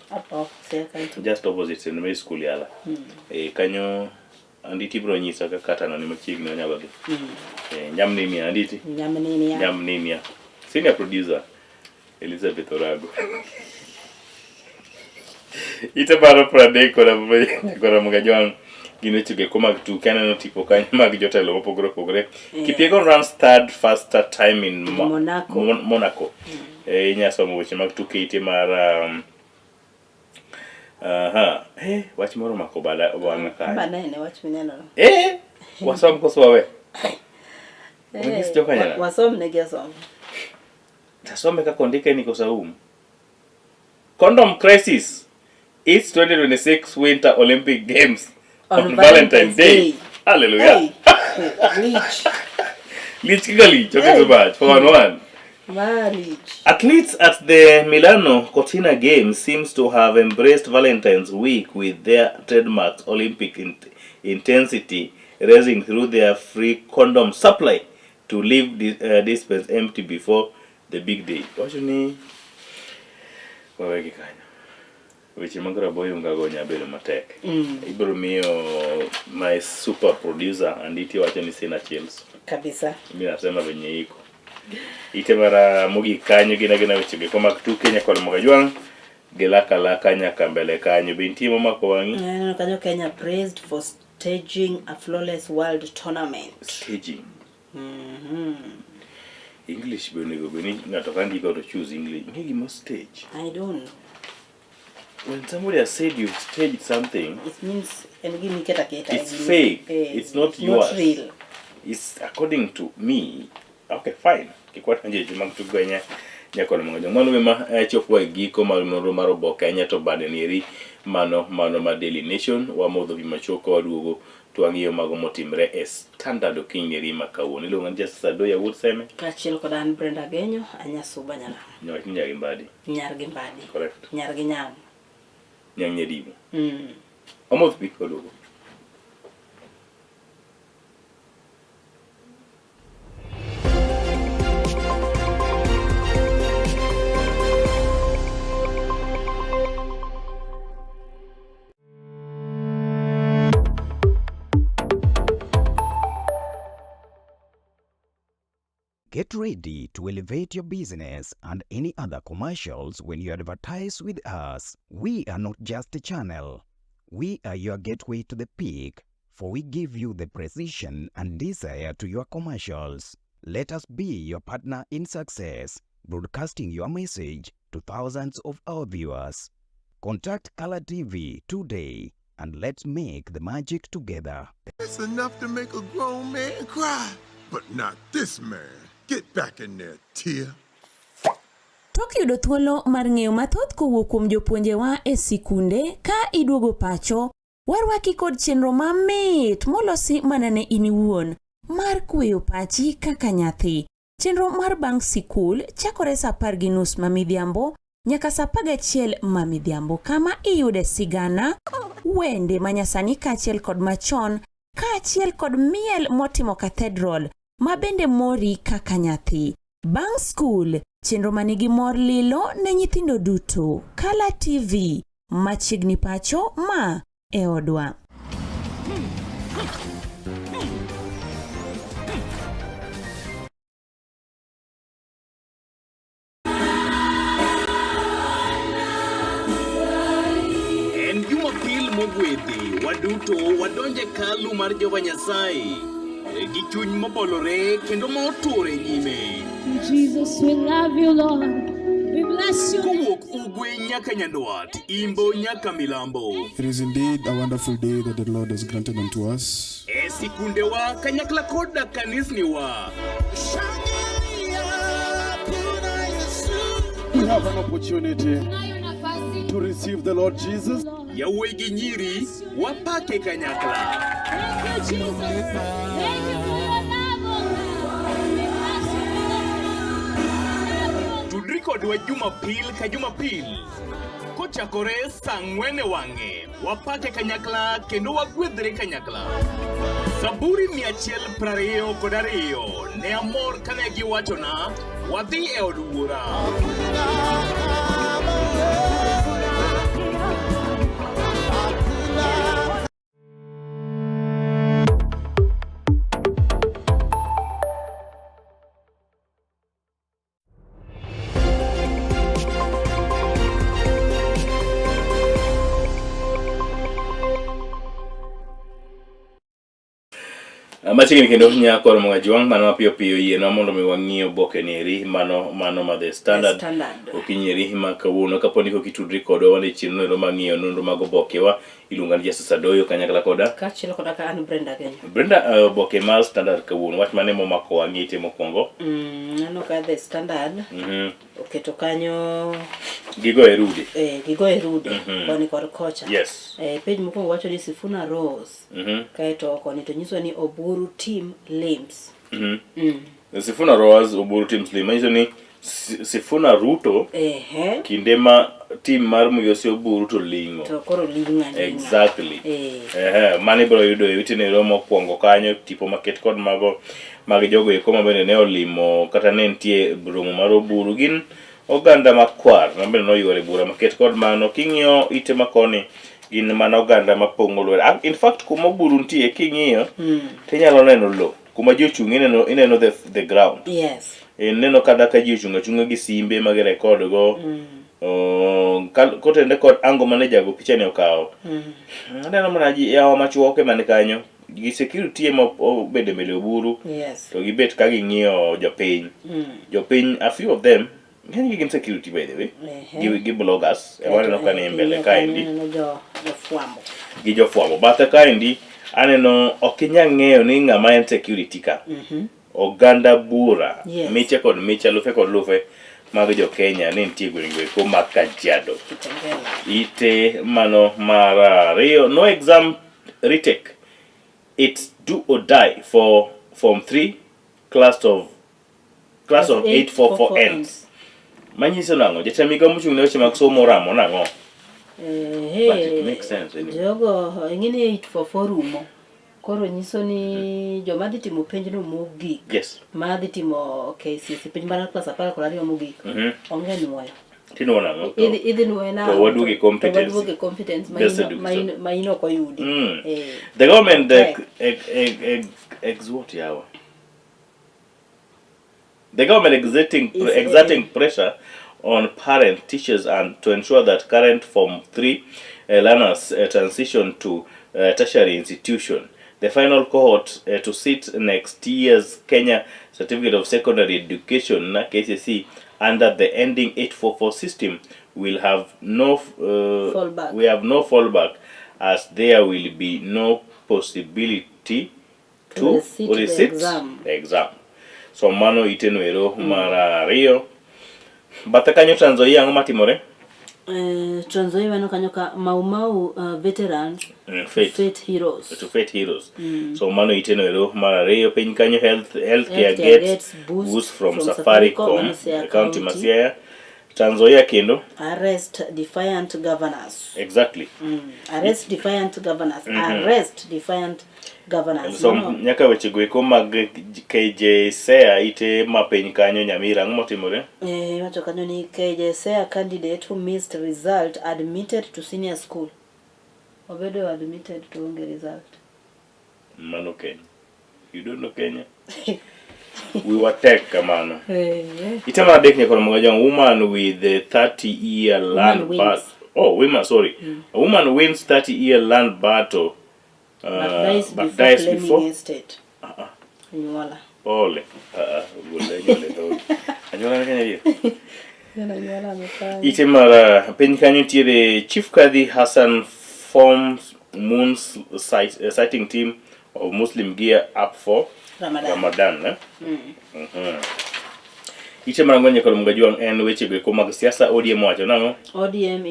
Just opposite in May School Yala. Kanyo anditi bro nyisa ka kata na nimachigni onyabagi. Nyamnini anditi. Nyamnini. Senior producer Elizabeth Orago. Ite baro pradeko na kora mga joang gino chuge ko mag tu kana no tipo kanyo mag jotelo mopogore. Kipiegon runs third faster time in Monaco. Inyasomo weche mag tuke ite mar wach moro mako bala wanga kanyo. Banene wach mineno. Wasom ko swawe. Ungis jokanya. Wasom ne gesom. Tasome kaka ondike ni Kosaum. Condom crisis. It's 2026 Winter Olympic Games on Valentine's Day. Hallelujah. Leech. Leech kigali. Okay, so much. For one. Athletes at the Milano Cortina Games seems to have embraced Valentine's Week with their trademark Olympic intensity, racing through their free condom supply to leave dispense empty before the big day. Wachuni wawegi kanyo. Weche mangara boyo ngago nyabelo matek. Ibro miyo my super producer anditi wacho ni sina chills. Kabisa. Mimi nasema venye iko. Itebara mugi kanyo gina weche koma tuke nyakol mogajwang gelaka la kanya kambele kanyo bintimo mako wangi. Kanyo Kenya praised for staging a flawless world tournament. Staging. English benigo beni ngato kandi go to choose English. Ngigi must stage. I don't know. When somebody has said you've staged something, it means it's fake. It's not yours. Not real. It's according to me. Okay, fine. Kikwata nje juma kutuganya nyakolo mwanjo. Mano wema chofwa giko Nonro mar Oboke nyato bade niri mano ma Daily Nation wa modho bimachoko waduogo tuang'iyo mago motimre e Standard Okinyi rima kawuono. Ilonga nje sasa doya wood seme. Kachiel kod an Brenda Genyo anyasuba nyala. Nyaki nyagi mbadi. Nyargi mbadi. Correct. Nyargi nyam. Nyang nyedibo. Omoth pi koduogo. Get ready to elevate your business and any other commercials when you advertise with us. We are not just a channel. We are your gateway to the peak, for we give you the precision and desire to your commercials. Let us be your partner in success, broadcasting your message to thousands of our viewers. Contact Color TV today and let's make the magic together. It's enough to make a grown man cry, but not this man. Get back in there, tear. Tok yudo thuolo mar ng'eyo mathoth kowuok kuom jopuonjewa e sikunde ka iduogo pacho, warwaki kod chenro mamit molosi mana ne in iwuon mar kweyo pachi kaka nyathi. Chenro mar bang' sikul chakore saa 10:30 mamidhiambo nyaka saa 11 mamidhiambo, kama iyude sigana, wende manyasani kaachiel kod machon, kaachiel kod miel motimo cathedral ma bende mori kaka nyathi. Bang' skul, chenro manigi mor lilo ne nyithindo duto. Color TV, machiegni pacho ma e odwa. En Jumapil mogwedhi, waduto wadonje kalu mar Jehova Nyasaye gi chuny mobolore kendo ma otore nyime. Jesus, we love you, Lord. We bless you. Kowuok ugwe nyaka nyandwat, imbo nyaka milambo. It is indeed a wonderful day that the Lord has granted unto us. E sikundewa kanyakla koda kanisniwa. We have an opportunity to receive the Lord Jesus. Yawuoyi gi nyiri wapake kanyakla. Thank you, Jesus. Thank you for your love, Tudri kodwa Jumapil ka Jumapil. Kochakore saa 4 wang'e, wapake kanyakla kendo wagwedhre kanyakla. Zaburi 122 ne amor kane giwachona, wadhi e od wuora. Machiegni kendo nyakoro mwajwang mano mapiyo piyo yieno mondo mi wang'iyo Oboke neri mano ma The Standard Okinyi eri ma kawuono kaponi ko kitudri kodwa wane chenro mang'iyo nonro mag obokewa iluonga ni Justice Adoyo kanyakla koda Kaachiel koda ka an Brenda Kenya. Brenda, Oboke mar Standard kawuono wach mane momako wang'ite mokwongo? Nano ka The Standard oketo kanyo gigo e rude. Gigo e rude koni kod kocha. Yes. Page mokwongo wacho ni Sifuna Rose. Kaeto koni to nyiso ni Oburu team limbs. Sifuna Rose Oburu team slim manyiso ni Sifuna Ruto kinde ma team mar Migosi Oburu to lingo. To koro linga. Exactly. Mane bro yudo yutine romo kwongo kanyo tipo maket kod mago mag jogo eko mabende ne olimo kata ne nitie romo mar Oburu gin oganda makwar mabende noyuore bura maket kod mano king'iyo ite makoni gin mana oganda mapong'o lwere. In fact kuma Oburu nitie king'iyo tinyalo neno lo kuma ji ochung' ineno the ground. Yes. Neno kada ka ji ochung' gi simbe mag rekod go kotende kod ango mane jago picha ne okawo. Aneno mana ji yawa machuoke mane kanyo gi security ema obede mbele Oburu. Yes. To gibet ka ging'iyo jopiny. Jopiny, a few of them gin security by the way. Gi bloggers. Waneno ka ni mbele kaendi. Gi jofwambo. Bathe kaendi aneno ok inyal ng'eyo ni ng'ama en security ka. Oganda bura. Miche kod miche, lufe kod lufe mag jo Kenya ne nitie gwenge eko mag Kajiado. Ite mano mar ariyo. No exam retake. It's do or die for Form 3 class of 844 ends. Manyiso nang'o? Jatend migao mochung' ne weche mag somo ramo nang'o? But it makes sense anyway. Jogo ing'ini 844 rumo. Koro nyiso ni joma dhi timo penj no mogik. Yes. Ma dhi timo KCSE penj mar class 12 mogik. Onge nuoyo. Tinuo nang'o? Idhi nuoyo na. To waduoge competence. To waduoge competence ma ino ko yudi. The government The government exerting pressure on parents, teachers, and to ensure that current Form 3 learners transition to tertiary institution. The final cohort to sit next year's Kenya Certificate of Secondary Education (KCSE) under the ending 844 system will have no fallback. We have no fallback, as there will be no possibility to resit the exam. So mano itenuero mar ariyo. Bathe kanyo Trans Nzoia ang'o matimore? Trans Nzoia mano kanyo ka Mau veterans Faith Heroes. To Faith Heroes. So mano itenuero mar ariyo. Piny kanyo healthcare gets boost from Safaricom County Masiaya. Trans Nzoia kendo arrest defiant governors. Exactly. Arrest defiant governors. Arrest defiant governors. So nyaka weche go eko mag KJSEA ite mapiny kanyo Nyamira ang'o matimore? Wacho kanyo ni KJSEA candidate who missed result admitted to senior school. Obedo admitted to onge result. Mano Kenya. You don't know Kenya? We were tech kamano. Itama adek nyakoro magajang woman with the 30-year land battle. A woman wins 30-year land battle. But dies before estate. Nyuala. Ole. Anyuala na Kenya hiyo. Nyuala amefanya. Ite mara piny kanyo tiere Chief Kadhi Hassan forms Moon's sighting team of Muslim gear up for Ramadan. Ite mara ngwenye kolo mgajuang en weche go mag siasa. ODM wacho nang'o? ODM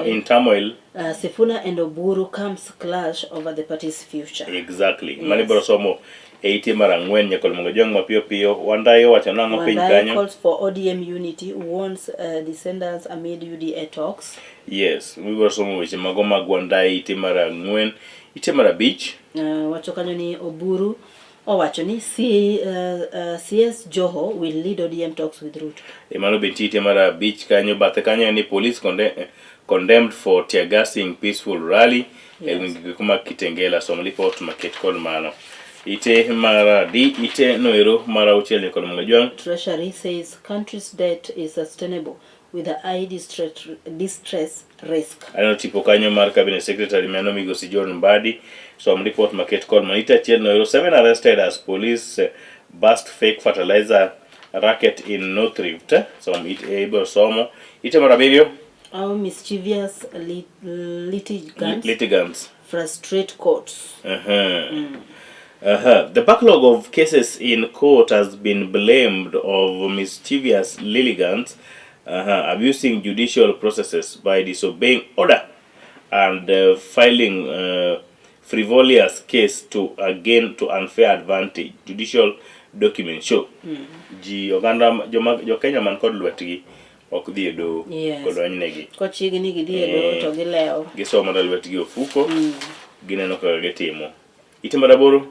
in turmoil. Sifuna and Oburu comes clash over the party's future. Exactly. Mani bro somo ite mara ngwen nyakolo mgajuang mapiyo piyo. Wandayo wacho nang'o piny kanyo? Calls for ODM unity, warns descendants amid UDA talks. Yes, we bro somo weche mago mag Wandayo ite mara ngwen. Ite mara bich. Wacho kanyo ni Oburu owacho ni CS Joho will lead ODM talks with Ruto. Emano bentite mara bich kanyo bathe kanyo ni police condemned for tear gassing peaceful rally. Kuma Kitengela som report market call mano. Ite mara di ite noero mara uchele kol mgajuang. Treasury says country's debt is sustainable with a high distress risk. Ano tipo kanyo mar cabinet secretary mano Migosi John Mbadi. Some report market call manita chiel noero 7 arrested as police bust fake fertilizer racket in North Rift. Some it able somo. Ite mara birio. Our mischievous litigants frustrate courts. The backlog of cases in court has been blamed of mischievous litigants abusing judicial processes by disobeying order and filing frivolous case to unfair advantage. Judicial documents show. Ji oganda jo Kenya man kod lwetgi ok dhi e doho kodonjnegi. Kochigni gidhi e doho to gilewo. Gisomo na lwetgi ofuko. Gineno kaka gitimo. Itimo raboro.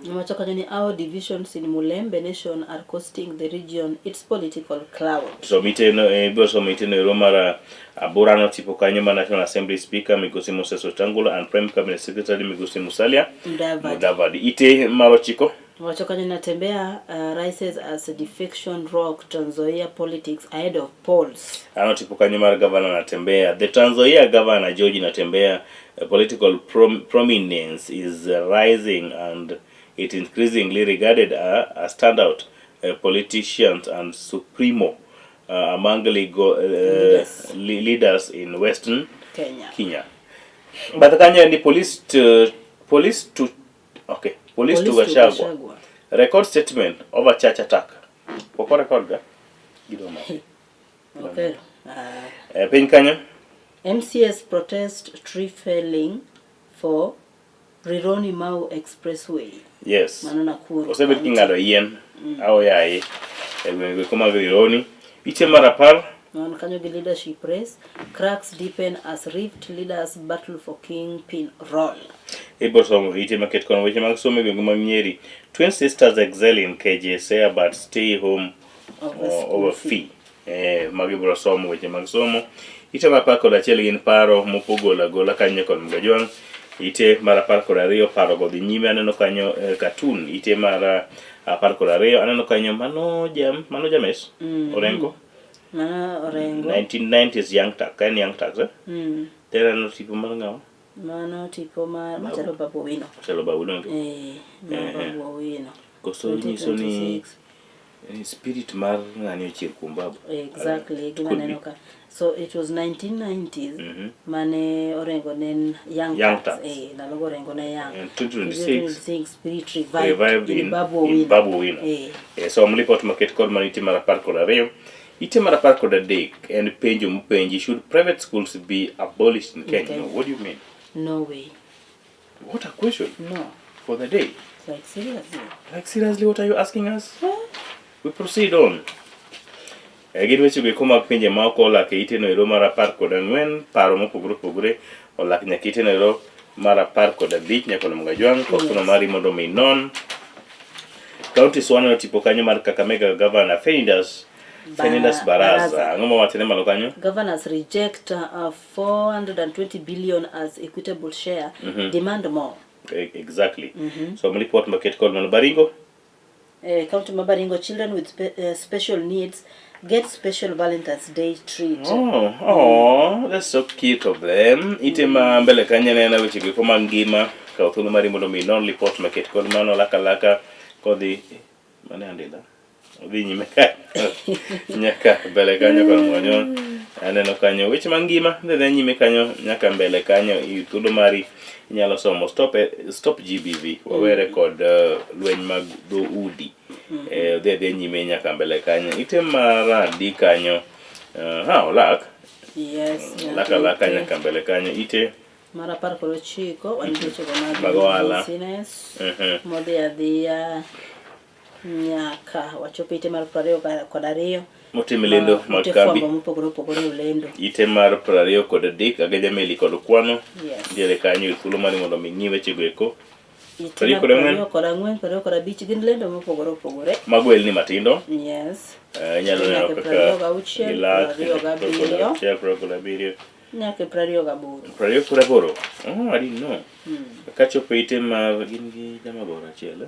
Ni our divisions in Mulembe Nation are costing the region its political clout. So miteno Romara Aburano tipo Kanyama National Assembly Speaker Migosi Moses Otangula and Prime Cabinet Secretary Migosi Musalia Mudavadi. Ite Marochiko. Wachokani Natembea rises as a defection rock Trans Nzoia politics ahead of polls. Ano tipo Kanyama Governor Natembea. The Trans Nzoia Governor George Natembea political prominence is rising and it increasingly regarded a standout politician and supremo among leaders in Western Kenya. But the Kenya and the police to Gachagua record statement of a church attack. Poko record ga? Okay. Pen Kenya? MCS protest tree felling for Rironi Mau Expressway. Yes. Manona Kuru. Osebe kingado yen. Ao yae. Ewe kuma Rironi. Iche marapar. Non Kanyogi leadership race. Cracks deepen as Rift leaders battle for kingpin role. Ibosomo ite market kono weche mag somo guma Nyeri. Twin sisters excel in KJSA but stay home over fee. Magibro somo weche mag somo. Ite marapar kod achiel gin paro mopogola gola kanyo kod Mgajwang. Ite marapar kod ariyo paro godhi nyime aneno kanyo cartoon. Ite mara apar kod ariyo aneno kanyo mano james Orengo. Orengo 1990s young tax kan young tax tera no tipo mar ngao mano tipo mar machalo Babu Wino Babu Babu Wino koso nyiso ni spirit mar ngani ochir kumbabu exactly gima neno ka. So it was 1990s mane Orengo nen young tax nalogo Orengo ne young and 2026 spirit revived in Babu Wino so mlipot market code maniti mara par kod ariyo. Ite marapar kod adek and penjo mpenji, should private schools be abolished in Kenya? No. What do you mean? No way. What a question. No. For the day. Like seriously. Like seriously, what are you asking us? We proceed on. Gin weche go kuma pinje ma oko lake ite no ero marapar kod ang'wen paro mopogore olak nyaka ite no ero marapar kod abich nyaka no Mgajwang kokuno mari mondo mi non. County Swan tipo kanyo mar Kakamega Governor Fenidas Baraza. Governors reject 420 billion as equitable share, demand more. Exactly. So report market called Baringo. County Mabaringo, children with special needs get special Valentine's Day treat. Oh, that's so cute of them. Itema mbele kanya nena which go from Ngima, Kautulu Marimodo mi non report market called Mano Laka kodi mane andila. Nyaka mbele kanyo kwa mwanyo aneno kanyo weche mangima ndene nyime kanyo nyaka mbele kanyo itudo mari inyalo somo stop GBV wawere kod lweny mag do udi dhe nyime nyaka mbele kanyo ite mara di kanyo olak yes laka nyaka mbele kanyo ite mara par kod chiko wandicho magwala business mode adhia nyaka wachopite mar 20 kod ariyo motime lendo mag kambi mopogore lendo ite mar 20 kod adek agaja meli kod kwano diere kanyo ithulo mari mondo mi ng'i weche go eko 20 kod ang'wen 20 kod abich gin lendo mopogore magwel ni matindo yes nyalo neno kaka 20 nyaka 28 I didn't know kachopo ite mar gin gi jama bora achiel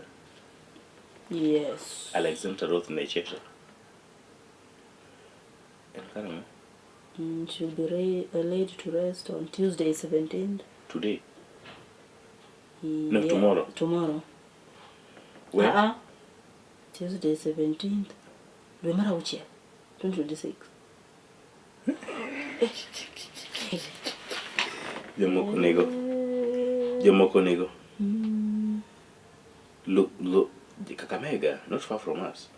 yes Alexander Roth Nechesha should be laid to rest on Tuesday 17th. Today? No, tomorrow. Where? Tuesday 17th. Dwe mara uche 2026. Jomoko nego. Look, Kakamega, not far from us.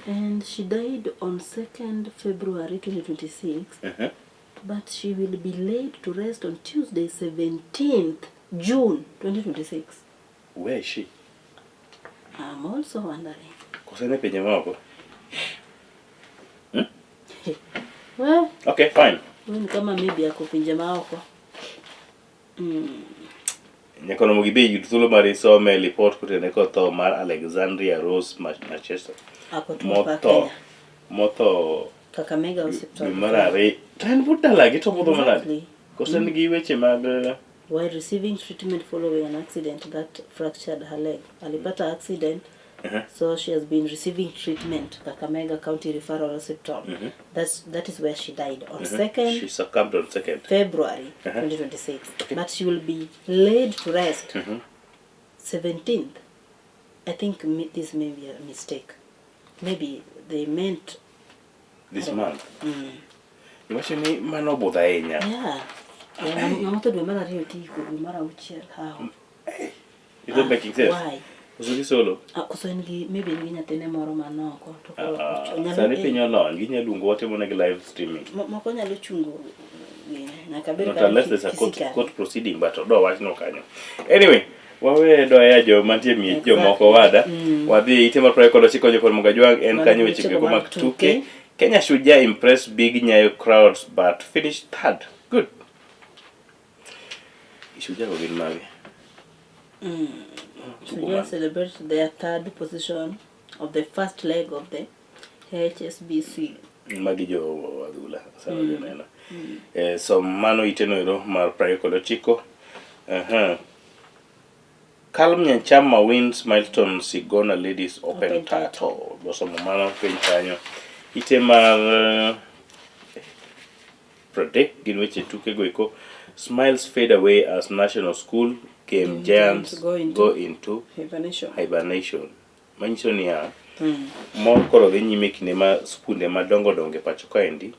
And she died on 2nd February 2026. But she will be laid to rest on Tuesday, 17th June 2026. Where is she? I'm also wondering. Well, okay, fine. Kama maybe ako pinje maoko. Nyakono mugibe yuthulo mari some report kutene ko tho mar Alexandria Rose Manchester. Ako tu Moto Kakamega hospital. Marare. Tan budala gito bodo maladi. Kosen gi weche mag while receiving treatment following an accident that fractured her leg. Alipata accident. So she has been receiving treatment Kakamega County Referral Hospital. That is where she died on 2nd. She succumbed on 2nd February 2026. But she will be laid to rest 17th. I think this may be a mistake. Maybe they meant this month. Imagine mano bodainya. Yeah. Ngamoto dwe mara rio tiko dwe mara uchiel how. Is it making sense? Why? Usugi solo. Kusoengi maybe nginya tene moro manoko to ko. Sani pinyo non ginya lungo wote mona gi live streaming. Moko nyalo chungo. Not unless there's a court proceeding, but do watch no kanyo. Anyway, wawe do ya jo mantie mi jo moko wada. Wadhi itema prayer kodo chiko jo kon mugajwang en kanyo weche go mak tuke. Kenya Shujaa impressed big Nyayo crowds but finished third. Good. Shujaa go gin magi. Shujaa celebrated their third position of the first leg of the HSBC. Magi jo adula sana nena. So mano iteno ero mar prayer kodo chiko. Calum Nyanchama wins Milton Sigona Ladies Open title. Bosomo mano piny kanyo. Itemar predict gin weche tuke goiko. Smiles fade away as national school game giants go into hibernation. Manyiso ni ya mon koro dhi nyime kinde ma skunde madongo donge pacho kaendi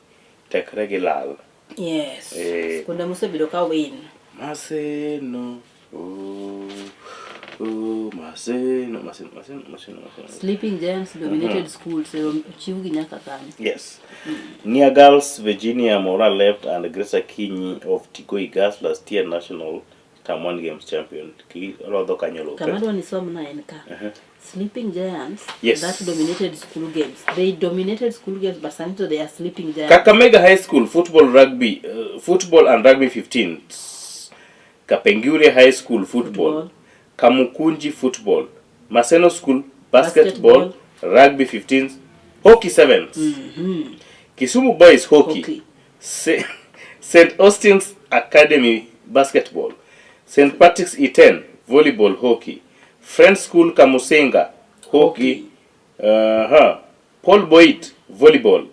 tekre gi lal. Yes. Skunde mosebedo ka win. Maseno. Sleeping Giants dominated schools. Yes. Near Girls, Virginia Mora left and Grace Akinyi of Tigoi Girls last year national Term 1 Games champion. Sleeping Giants, yes, that dominated school games. They dominated school games, but sometimes they are sleeping giants. Kakamega High School football and rugby 15. Kapenguria High School football. Kamukunji football, Maseno School basketball, rugby 15s, hockey 7s, Kisumu Boys hockey. St. Austin's Academy basketball, St. Patrick's E10 volleyball hockey, Friends School Kamusenga hockey, Paul Boyd volleyball,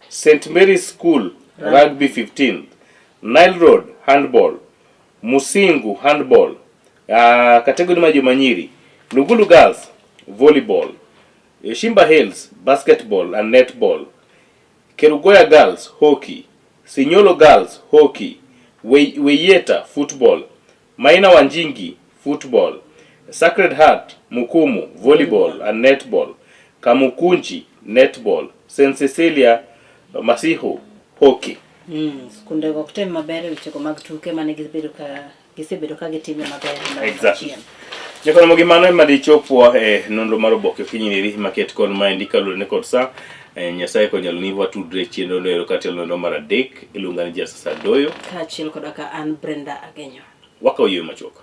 St. Mary's School rugby 15, Nile Road handball, Musingu handball, category Majumanyiri, Lugulu Girls volleyball, Shimba Hills basketball and netball, Kerugoya Girls hockey, Sinyolo Girls hockey, Weyeta football, Maina Wanjingi football, Sacred Heart Mukumu volleyball and netball, Kamukunji netball, St. Cecilia Masiho hockey. Kunde go kutem mabere wicheko mag tuke mane gisebedo ka gitime maber. Exactly. Nyakono mogimano madichopo nonro mar Oboke kinyiri market kon maendi kalure kod sa Nyasaye konyalo niwa tudre chiendo no katiel nonro mar adek iluonga ni Justice Adoyo ka chiel kodaka an Brenda Agenyo. Waka oyo machoka.